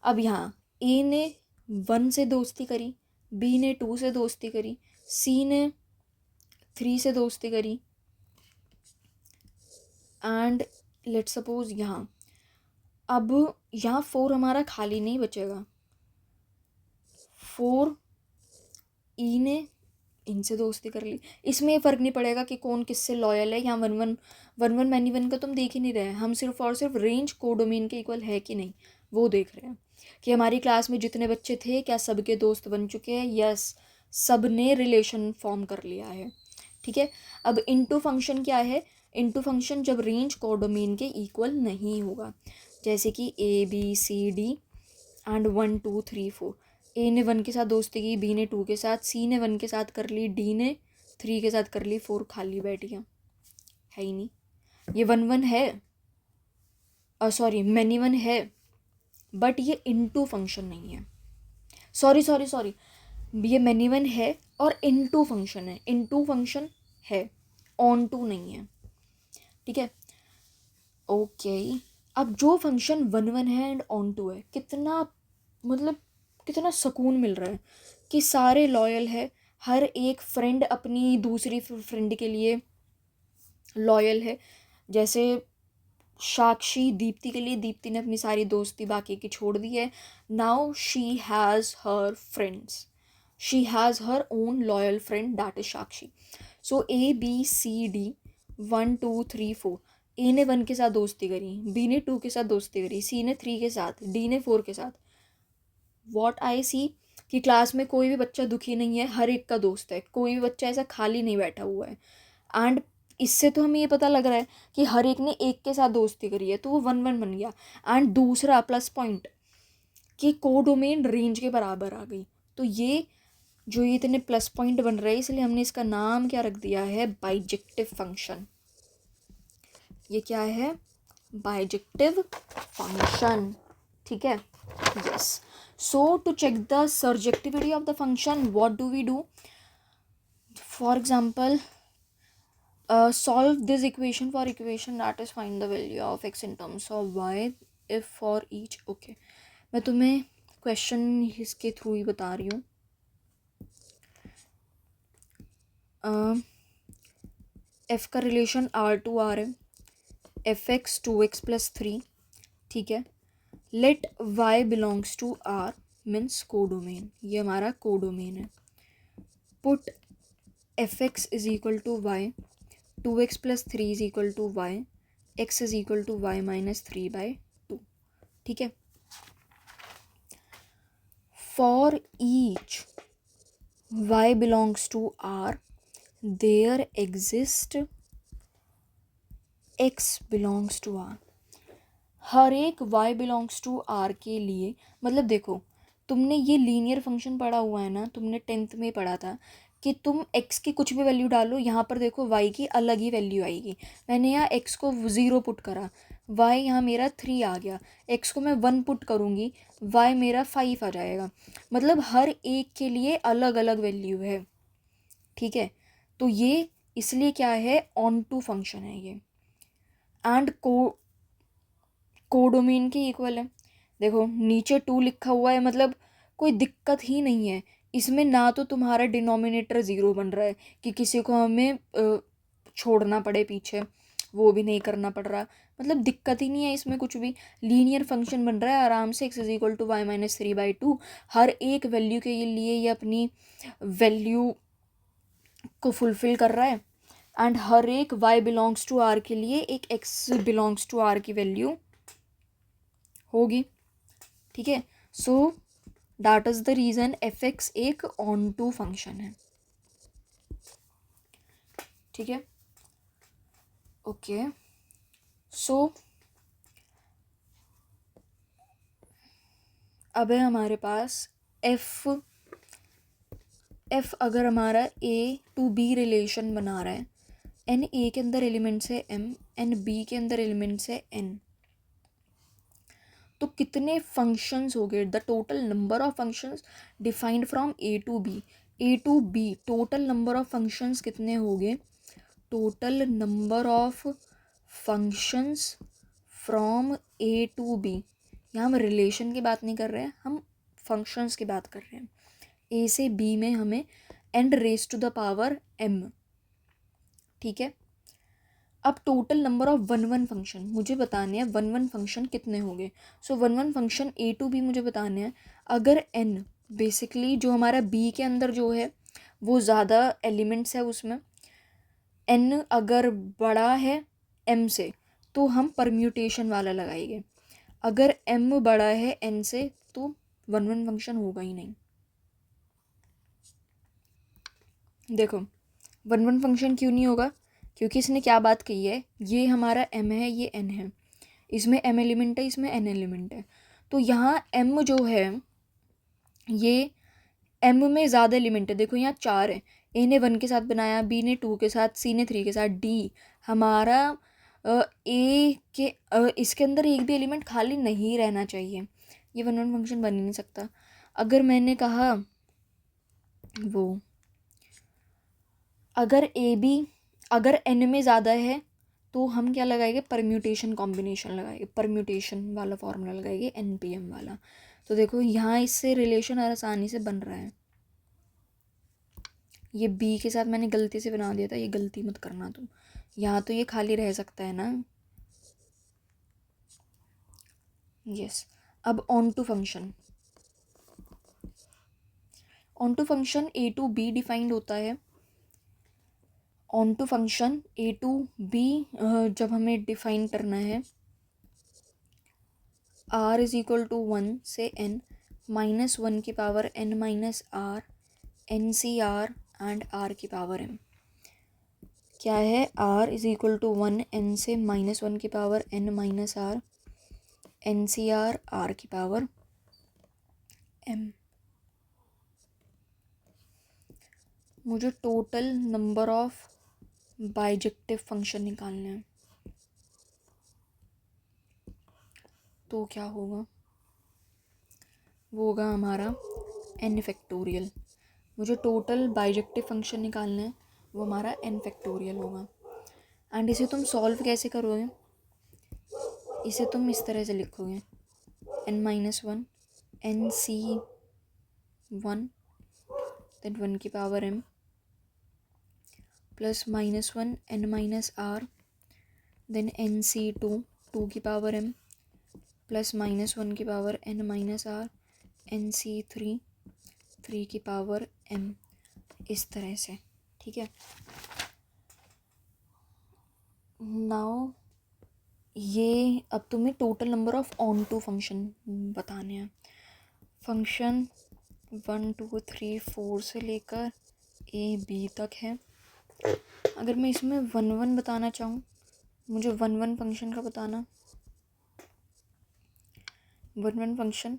अब यहाँ ए ने 1 से दोस्ती करी, बी ने 2 से दोस्ती करी, सी ने 3 से दोस्ती करी, एंड लेट सपोज यहाँ, अब यहाँ 4 हमारा खाली नहीं बचेगा। 4 ई ने इनसे दोस्ती कर ली। इसमें ये फ़र्क नहीं पड़ेगा कि कौन किससे लॉयल है, यहाँ 1 1 मैनी वन का तुम देख ही नहीं रहे, हम सिर्फ और सिर्फ रेंज कोडोमेन के इक्वल है कि नहीं वो देख रहे हैं, कि हमारी क्लास में जितने बच्चे थे क्या सबके दोस्त बन चुके हैं। यस, सब ने रिलेशन फॉर्म कर लिया है, ठीक है। अब इनटू फंक्शन क्या है, इनटू फंक्शन जब रेंज कोडोमेन के इक्वल नहीं होगा, जैसे कि ABCD एंड 1 2 3 4, ए ने 1 के साथ दोस्ती की, बी ने 2 के साथ, सी ने 1 के साथ कर ली, डी ने 3 के साथ कर ली, 4 खाली बैठ गया। है ही नहीं। ये वन वन है, सॉरी मैनी वन है, बट ये इनटू फंक्शन नहीं है। सॉरी सॉरी सॉरी, ये मैनी वन है और इनटू फंक्शन है, इनटू फंक्शन है, ऑन टू नहीं है। ठीक है, ओके। अब जो फंक्शन वन वन है एंड ऑन टू है, कितना मतलब कितना सुकून मिल रहा है कि सारे लॉयल है, हर एक फ्रेंड अपनी दूसरी फ्रेंड के लिए लॉयल है। जैसे साक्षी दीप्ति के लिए, दीप्ति ने अपनी सारी दोस्ती बाकी की छोड़ दी है। Now she has her friends, she has her own loyal friend, that is Sakshi. So ABCD 1 2 3 4, ए ने 1 के साथ दोस्ती करी, बी ने 2 के साथ दोस्ती करी, सी ने 3 के साथ, डी ने 4 के साथ। वॉट आई सी कि क्लास में कोई भी बच्चा दुखी नहीं है, हर एक का दोस्त है, कोई भी बच्चा ऐसा खाली नहीं बैठा हुआ है। एंड इससे तो हमें ये पता लग रहा है कि हर एक ने एक के साथ दोस्ती करी है, तो वो वन वन बन गया। एंड दूसरा प्लस पॉइंट कि कोडोमेन रेंज के बराबर आ गई। तो ये जो ये इतने प्लस पॉइंट बन रहे हैं, इसलिए हमने इसका नाम क्या रख दिया है, बाइजेक्टिव फंक्शन। ये क्या है, बाइजेक्टिव फंक्शन। ठीक है, yes. So to check the surjectivity of the function, what do we do? For example, solve this equation for equation that is find the value of x in terms of y if for each, okay। मैं तुम्हें question इसके through ही बता रही हूँ। f का relation R है, fx 2x + 3, ठीक है। Let y belongs to R means codomain, ये हमारा कोडोमेन है। Put fx is equal to y, 2x + 3 is equal to y, x is equal to y - 3/2, ठीक है। For each y belongs to R there exist x belongs to R। हर एक y belongs to R के लिए, मतलब देखो तुमने ये लीनियर फंक्शन पढ़ा हुआ है ना, तुमने 10th में पढ़ा था कि तुम x की कुछ भी वैल्यू डालो, यहाँ पर देखो y की अलग ही वैल्यू आएगी। मैंने यहाँ x को 0 पुट करा, y यहाँ मेरा 3 आ गया, x को मैं 1 पुट करूँगी, y मेरा 5 आ जाएगा। मतलब हर एक के लिए अलग अलग वैल्यू है, ठीक है। तो ये इसलिए क्या है, ऑन टू फंक्शन है ये, एंड कोडोमेन के इक्वल है। देखो नीचे 2 लिखा हुआ है, मतलब कोई दिक्कत ही नहीं है इसमें। ना तो तुम्हारा डिनोमिनेटर 0 बन रहा है कि किसी को हमें छोड़ना पड़े पीछे, वो भी नहीं करना पड़ रहा, मतलब दिक्कत ही नहीं है इसमें कुछ भी। लीनियर फंक्शन बन रहा है आराम से, x = y - 3/2। हर एक वैल्यू के लिए ये अपनी वैल्यू को फुलफिल कर रहा है, एंड हर एक y बिलोंग्स टू R के लिए एक x बिलोंग्स टू R की वैल्यू होगी, ठीक है। So that is the reason fx एक ऑन टू फंक्शन है, ठीक है, ओके। सो अब है हमारे पास f अगर हमारा a to b रिलेशन बना रहा है, n a के अंदर एलिमेंट्स है m, n b के अंदर एलिमेंट्स है n, तो कितने फंक्शंस हो गए, the total number of functions defined from a to b, total number of functions कितने हो गए, total number of functions from a to b। यहाँ हम रिलेशन की बात नहीं कर रहे हैं, हम फंक्शंस की बात कर रहे हैं। a से b में हमें n⁻⁴ m, ठीक है। अब total number of one function मुझे बताने हैं, वन फंक्शन कितने हो गए। सो one function a to b मुझे बताने हैं। अगर n बेसिकली जो हमारा b के अंदर जो है वो ज़्यादा एलिमेंट्स है, उसमें n अगर बड़ा है m से तो हम परम्यूटेशन वाला लगाएंगे, अगर m बड़ा है n से तो वन फंक्शन होगा ही नहीं। देखो वन फंक्शन क्यों नहीं होगा, क्योंकि इसने क्या बात कही है, ये हमारा m है, ये n है, इसमें m एलिमेंट है, इसमें n एलिमेंट है। तो यहाँ m जो है ये m में ज़्यादा एलिमेंट है, देखो यहाँ 4 है, ए ने 1 के साथ बनाया, बी ने 2 के साथ, सी ने 3 के साथ, डी हमारा ए के इसके अंदर एक भी एलिमेंट खाली नहीं रहना चाहिए, ये वन वन फंक्शन बन ही नहीं सकता। अगर मैंने कहा वो अगर ए बी अगर एन में ज़्यादा है तो हम क्या लगाएंगे, परम्यूटेशन कॉम्बिनेशन लगाएंगे, परम्यूटेशन वाला फॉर्मूला लगाएंगे, एन पी एम वाला। तो देखो यहाँ इससे रिलेशन आसानी से बन रहा है। ये बी के साथ मैंने गलती से बना दिया था, ये गलती मत करना तुम। यहाँ तो ये खाली रह सकता है ना। यस। अब onto function, onto function A to B defined होता है। Onto function A to B जब हमें डिफाइन करना है, आर इज इक्वल टू 1 से n -1 की power n minus are, N C R and R की power m। क्या है, r is equal to 1 n से -1 की power n minus are, N C R R की पावर m। मुझे total number of bijective function निकालने हैं। तो क्या होगा, वो होगा हमारा n फैक्टोरियल। मुझे टोटल बाइजेक्टिव फंक्शन निकालना है, वो हमारा n फैक्टोरियल होगा। एंड इसे तुम सॉल्व कैसे करोगे, इसे तुम इस तरह से लिखोगे, n minus 1 N C 1 then 1 की power m plus -1 n minus R then N C 2 की पावर m प्लस -1 की power n minus are N C 3 की पावर m, इस तरह से। ठीक है, नाउ ये अब तुम्हें total number of onto function बताने हैं। फंक्शन 1 2 3 4 से लेकर ए बी तक है। अगर मैं इसमें 1 1 बताना चाहूँ, मुझे 1 1 फंक्शन का बताना। 1 1 फंक्शन,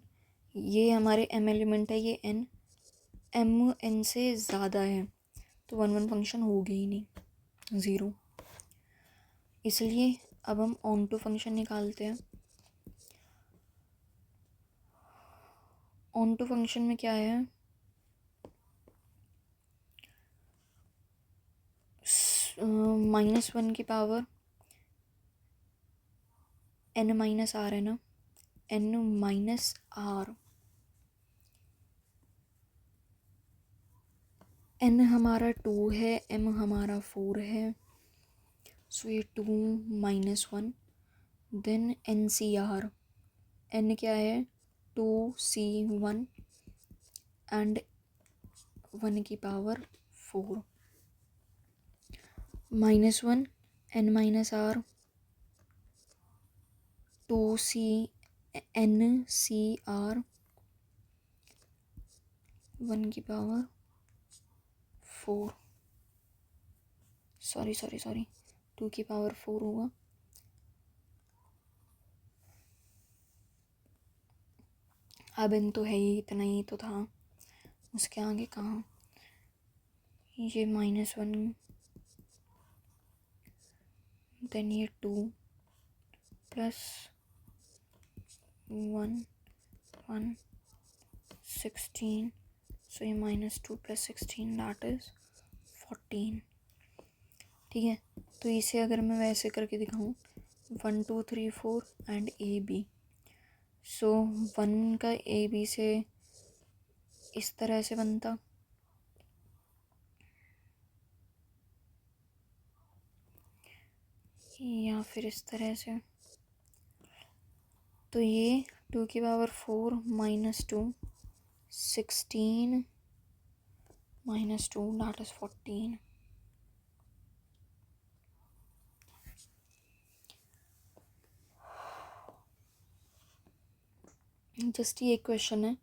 ये हमारे m एलिमेंट है, ये n m n से ज़्यादा है तो 1 1 फंक्शन होगी ही नहीं, 0। इसलिए अब हम ऑन टू फंक्शन निकालते हैं। ऑन टू फंक्शन में क्या है, -1 की पावर n माइनस आर है ना, n माइनस आर, n हमारा 2 है, m हमारा 4 है, सो ये 2 -1 देन एन सी आर, n क्या है 2c1 एंड 1 की power 4 -1 n minus R 2c n C are 1 की पावर 4, सॉरी 2 की पावर 4 होगा। अब n तो है ही, इतना ही तो था, उसके आगे कहाँ, ये -1 देन ये 2 प्लस 1 1 16, सो ये -2 + 16 दैट इज़ 14। ठीक है, तो इसे अगर मैं वैसे करके दिखाऊँ 1 2 3 4 एंड ए बी, सो 1 का ए बी से इस तरह से बनता, या फिर इस तरह से। तो ये 2 की पावर 4 -2 16 -2 दैट इज़ 14। जस्ट ये एक क्वेश्चन है,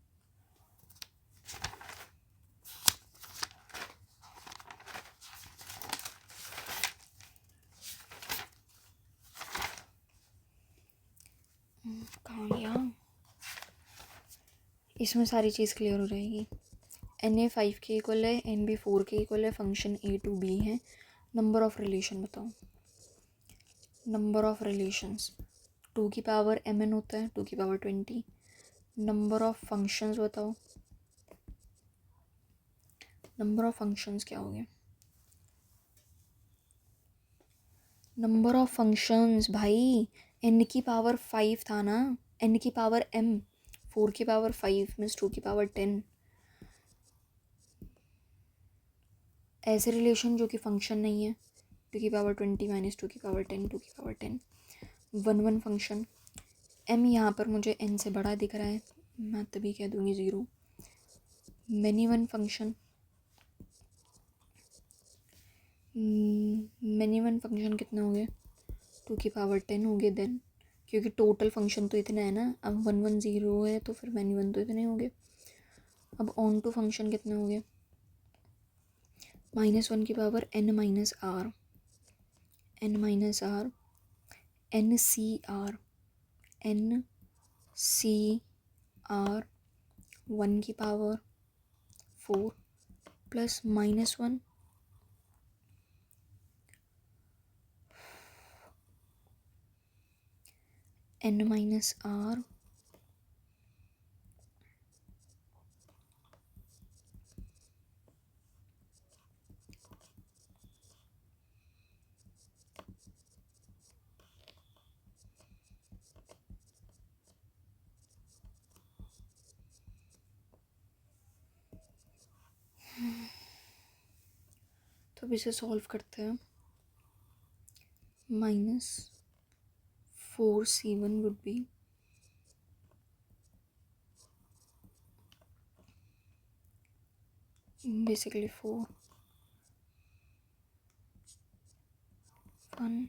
कहाँ गया, इसमें सारी चीज़ क्लियर हो जाएगी। एन ए 5 के इक्वल है, एन बी 4 के इक्वल है, फंक्शन ए टू बी है। नंबर ऑफ रिलेशन बताओ। नंबर ऑफ रिलेशंस 2 की पावर एम एन होता है, 2 की पावर 20। नंबर ऑफ फंक्शंस बताओ। नंबर ऑफ फंक्शंस क्या हो गया? नंबर ऑफ फंक्शंस भाई, एन की पावर 5 था ना, एन की पावर एम, 4 की पावर 5 मीन्स 2 की पावर 10। ऐसे रिलेशन जो कि फंक्शन नहीं है, 2 की पावर 20 माइनस 2 की पावर 10, 2 की power 10। One one function, M यहाँ पर मुझे एन से बड़ा दिख रहा है, मैं तभी कह दूँगी 0। Many one function, many one function कितने हो गए? 2 की पावर 10 हो गए देन, क्योंकि टोटल फंक्शन तो इतना है ना। अब 1 1 0 है तो फिर मैनी वन तो इतने हो गए। अब ऑन टू फंक्शन कितने हो गए? -1 की power n minus r, n minus are, N C r, N C R 1 की power 4 plus -1 n minus r तो अब इसे सॉल्व करते हैं। -4c1 वुड बी basically 4 1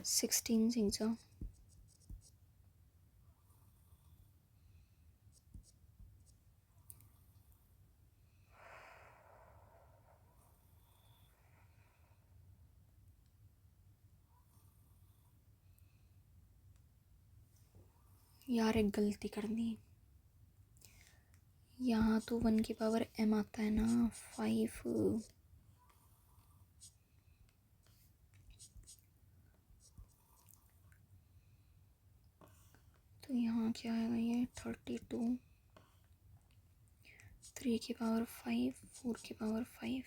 16 6 यार एक गलती करनी, यहाँ तो 1 की पावर m आता है ना 5, तो यहाँ क्या आएगा? ये 32, 3 की पावर 5, 4 की पावर 5,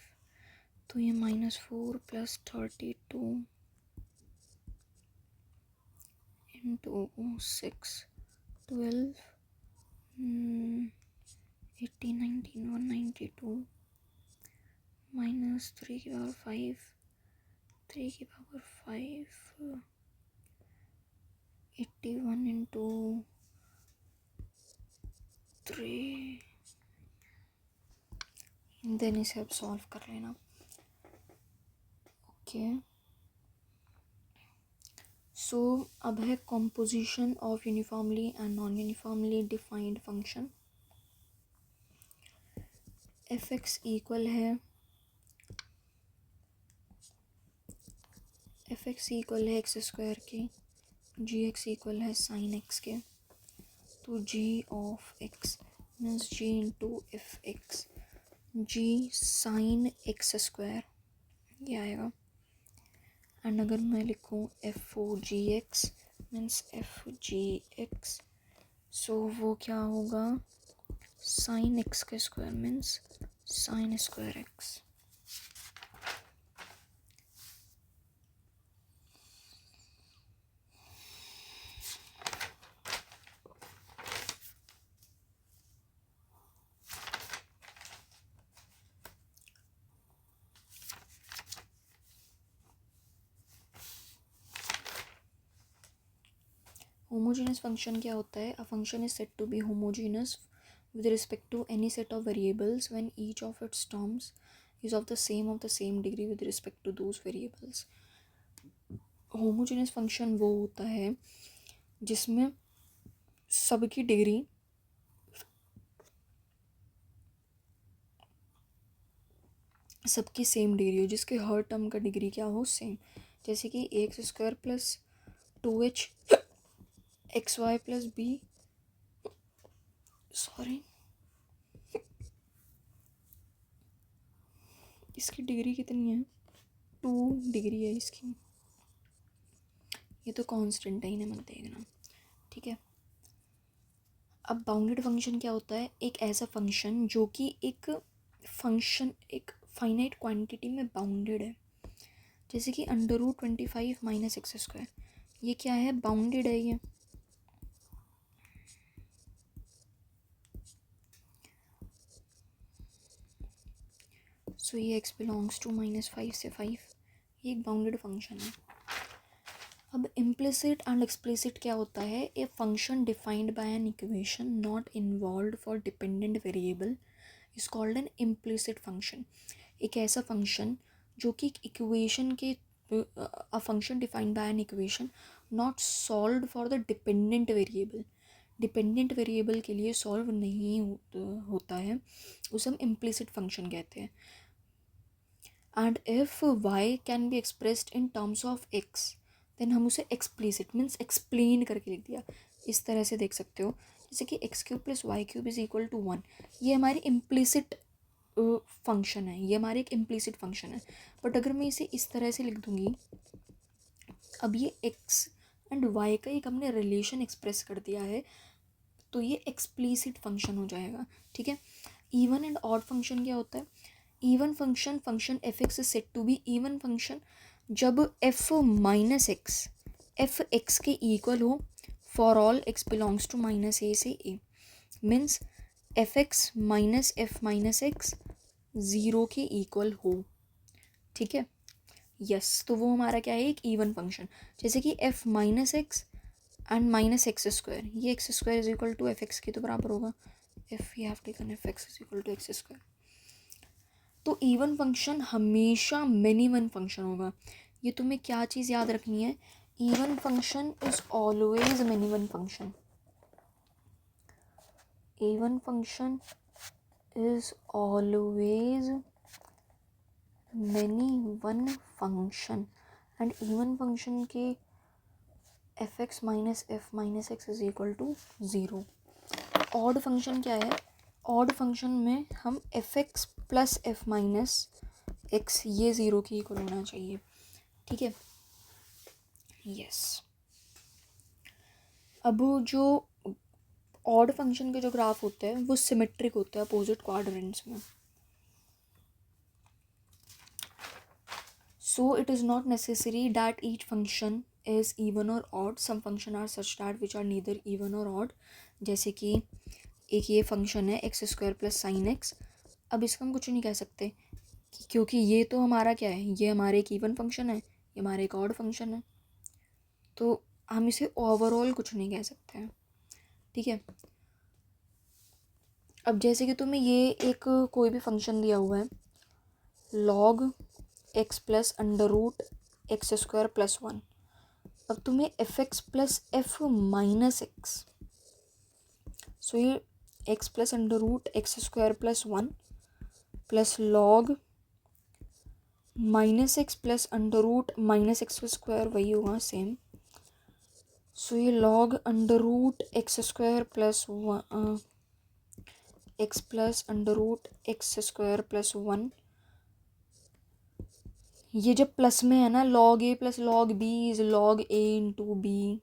तो ये -4 प्लस 32 इंटू 6 12 18 19 192 माइनस 3 की पावर 5, 3 की पावर 5 81 इंटू 3। देन इसे अब सॉल्व कर लेना। ओके सो अब है composition of uniformly and non uniformly defined function. F x equal है एक्स स्क्वायर के, जी एक्स इक्वल है साइन एक्स के, तो g of x means g into f x, g sine x square ये आएगा। And अगर मैं लिखूँ f o g x means f g x, so वो क्या होगा? साइन एक्स का square means sine square x. Homogeneous function क्या होता है? अ function is said to be homogeneous with respect to any set of variables when each of its terms is of the same degree with respect to those variables. Homogeneous function वो होता है जिसमें सबकी degree सबकी same degree हो, जिसके हर term का degree क्या हो? सेम. जैसे कि ax² plus 2h xy plus b, sorry, इसकी डिग्री कितनी है? 2 डिग्री है इसकी. ये तो कांस्टेंट है, इन्हें मत देखना, ठीक है. अब बाउंडेड फंक्शन क्या होता है? एक ऐसा फंक्शन जो कि एक फाइनाइट क्वांटिटी में बाउंडेड है. जैसे कि √25 माइनस x², ये क्या है? बाउंडेड है ये. सो ये x बिलोंग्स टू -5 से 5, ये एक बाउंडेड फंक्शन है. अब इम्प्लिसिट एंड एक्सप्लिसिट क्या होता है? A function defined by an equation not involved for dependent variable is called an implicit function. एक ऐसा फंक्शन जो कि इक्वेशन के a function defined by an equation not solved for the dependent variable, dependent variable के लिए solve नहीं होता है, उसे हम इम्प्लिसिट फंक्शन कहते हैं. And if y can be expressed in terms of x, then हम उसे एक्सप्लिसिट मीन्स एक्सप्लेन करके लिख दिया. इस तरह से देख सकते हो, जैसे कि x³ plus y³ is equal to 1. ये हमारी इम्प्लिसिट फंक्शन है, ये हमारे एक इम्प्लिसिट फंक्शन है. बट अगर मैं इसे इस तरह से लिख दूंगी, अब ये x एंड y का एक हमने रिलेशन एक्सप्रेस कर दिया है, तो ये एक्सप्लिसिट फंक्शन हो जाएगा, ठीक है. इवन एंड ऑड फंक्शन क्या होता है? Even function f(x) is said to be even function जब f minus x f x के इक्वल हो for all x belongs to -a से a. Means f(x) minus f minus x 0 के equal हो, ठीक है. यस, तो वो हमारा क्या है? एक इवन फंक्शन. जैसे कि f minus x and minus x², ये x² is equal to f(x) के तो बराबर होगा. If you have taken f(x) is equal to x², तो इवन फंक्शन हमेशा मेनी वन फंक्शन होगा. ये तुम्हें क्या चीज़ याद रखनी है? Even function is always many one function. Even function is always many one function. And even function के f(x) minus f minus x is equal to 0. Odd function क्या है? ऑड फंक्शन में हम f(x) plus f minus x ये 0 की equal होना चाहिए, ठीक है. यस. अब जो ऑड फंक्शन के जो ग्राफ होते हैं वो सिमेट्रिक होते हैं अपोजिट क्वाड्रेंट्स में. So it is not necessary that each function is even और odd. Some function are such that which are neither even और ऑड. जैसे कि एक ये फंक्शन है x² प्लस साइन एक्स. अब इसका हम कुछ नहीं कह सकते क्योंकि ये तो हमारा क्या है? ये हमारे एक इवन फंक्शन है, ये हमारे एक ऑड फंक्शन है, तो हम इसे ओवरऑल कुछ नहीं कह सकते हैं, ठीक है. अब जैसे कि तुम्हें ये एक कोई भी फंक्शन दिया हुआ है log x plus √x² plus 1. अब तुम्हें f(x) plus f minus x, so ये x plus √x² plus 1 plus log -x plus √-x², वही होगा सेम. सो ये log √x² plus x plus √x² plus 1, ये जब प्लस में है ना, log a plus log b is log a into b.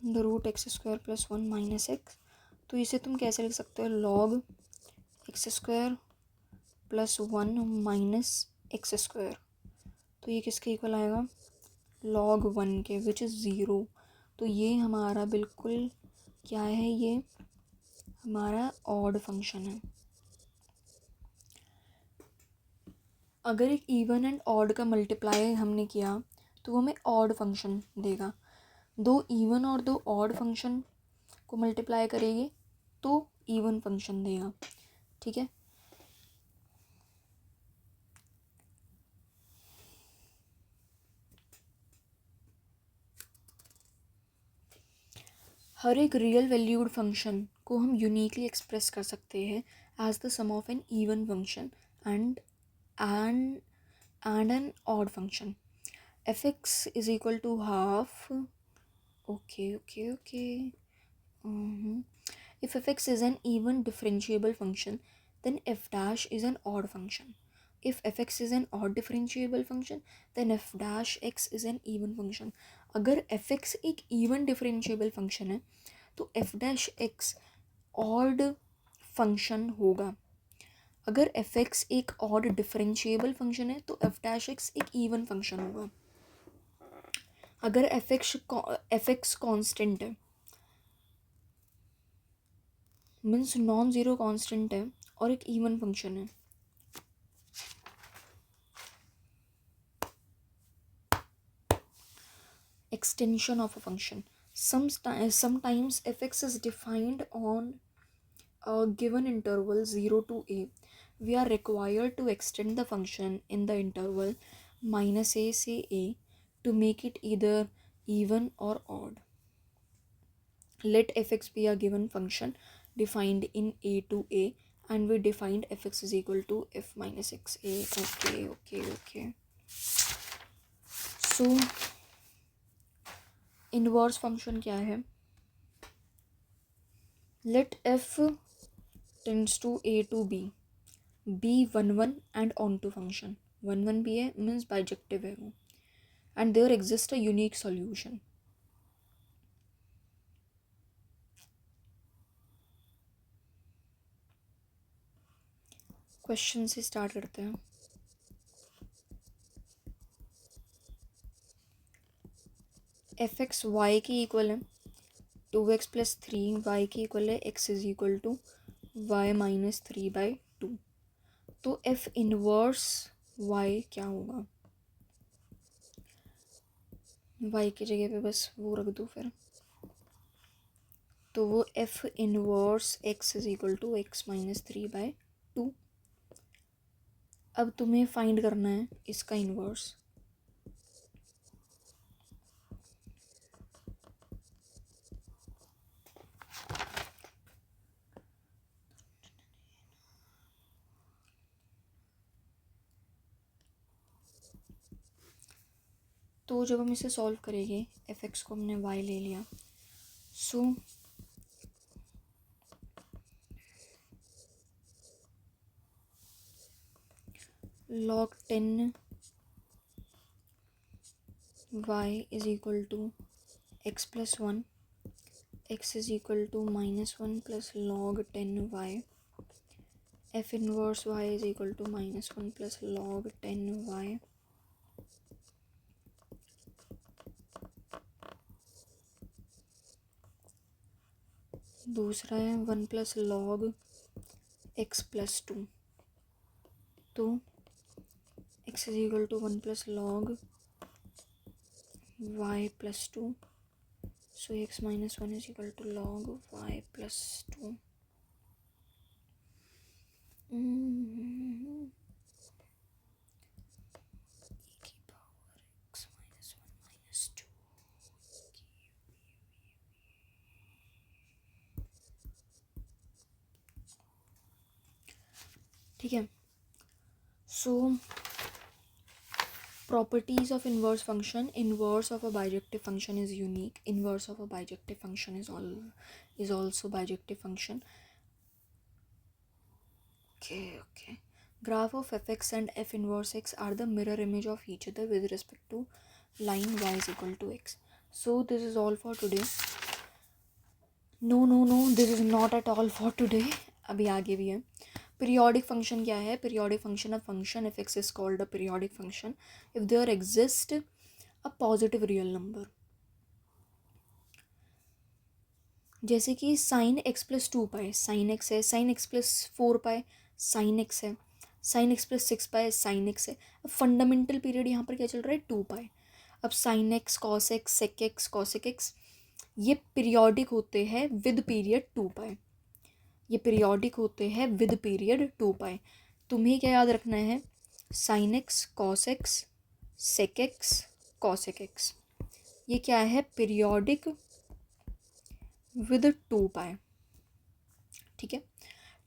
√x² plus 1 minus x, तो इसे तुम कैसे लिख सकते हो? log x² plus 1 minus x², तो ये किसके इक्वल आएगा? log 1 के, विच इज़ 0. तो ये हमारा बिल्कुल क्या है? ये हमारा ऑड फंक्शन है. अगर एक इवन एंड ऑड का मल्टीप्लाई हमने किया तो वो हमें ऑड फंक्शन देगा। दो इवन और दो ऑड फंक्शन को मल्टीप्लाई करेंगे तो इवन फंक्शन देगा। ठीक है, हर एक रियल वैल्यूड फंक्शन को हम यूनिकली एक्सप्रेस कर सकते हैं as the sum of an even function and and an odd function. F x is equal to half, okay okay okay, if f(x) is an even differentiable function then f dash is an odd function. If f(x) is an odd differentiable function then f dash x is an even function. अगर f(x) एक even differentiable function है तो f dash x odd function होगा। अगर f(x) एक odd differentiable function है तो f dash x एक even function होगा। अगर f(x) constant है मीन्स नॉन ज़ीरो कांस्टेंट है और एक इवन फंक्शन है, extension of a function. Sometimes f(x) is defined on a given interval 0 to a. We are required to extend the function in the interval minus a से a to make it either even or odd. Let f(x) be a given function defined in a to a and we defined f(x) is equal to f minus x a. Okay. So inverse function क्या है? Let f tends to a to b 1 and onto function 1 भी है means bijective है वो and there exist a unique solution. Question से start करते हैं। F x y की इक्वल है 2x + 3, वाई की इक्वल है x is equal to y minus 3/2। तो एफ इनवर्स वाई क्या होगा? वाई की जगह पे बस वो रख दो फिर, तो वो f inverse x is equal to x minus 3/2। अब तुम्हें फाइंड करना है इसका इनवर्स। तो जब हम इसे सॉल्व करेंगे एफ एक्स को हमने y ले लिया, so log 10 y is equal to x + 1, x is equal to -1 plus log 10 y, f inverse y is equal to -1 plus log 10 y। दूसरा है 1 प्लस log x + 2, तो x is equal to 1 plus log y + 2, so x minus 1 is equal to log y + 2। x minus 1 minus 2। ठीक है, सो properties of inverse function. Inverse of a bijective function is unique. Inverse of a bijective function is also bijective function. Okay. Graph of fx and f inverse x are the mirror image of each other with respect to line y is equal to x. So this is all for today. No, this is not at all for today. अभी आगे भी है। Periodic function क्या है? Periodic function, a function f(x) is called a periodic function if there exists a positive real number. जैसे कि sin x + 2 पाई sin x है, sin x + 4 पाई sin x है, sine x plus 6 pi sine x है। अब fundamental period यहाँ पर क्या चल रहा है 2 पाई। अब sine x cos x sec x cosec x ये पीरियोडिक होते हैं विद पीरियड 2 पाई। ये पीरियोडिक होते हैं विद पीरियड 2 पाई। तुम्हें क्या याद रखना है, sine x cos x sec x cosec x ये क्या है, पीरियोडिक विद 2 पाई। ठीक है।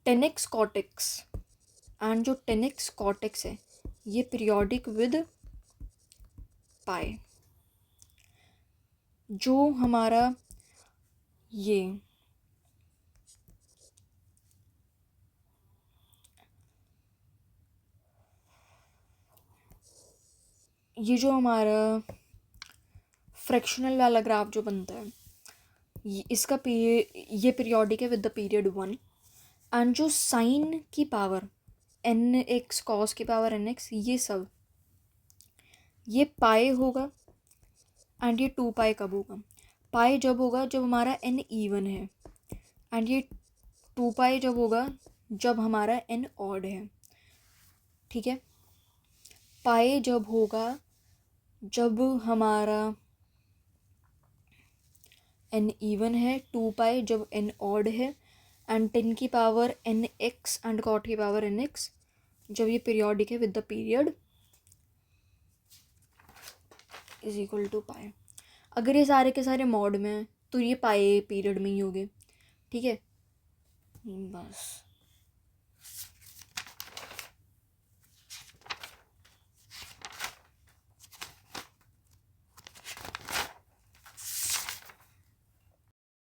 Tan x cot x and जो टेन एक्स कॉट एक्स है ये पीरियोडिक विद पाई। जो हमारा ये जो हमारा फ्रैक्शनल वाला ग्राफ जो बनता है ये पीरियोडिक है विद द पीरियड 1। एंड जो साइन की पावर एन एक्स कॉस की पावर एन एक्स ये सब ये पाई होगा। एंड ये 2 पाई कब होगा, पाई जब होगा जब हमारा एन इवन है। एंड ये 2 पाई जब होगा जब हमारा एन ऑड है। ठीक है। पाई जब होगा जब हमारा एन इवन है, 2 पाई जब एन ऑड है, एंड 10 की power n x and cot की पावर एन एक्स जब ये पीरियोडिक है with the period is equal to pi. अगर ये सारे के सारे मॉड में हैं तो ये पाई पीरियड में ही होंगे। ठीक है, बस।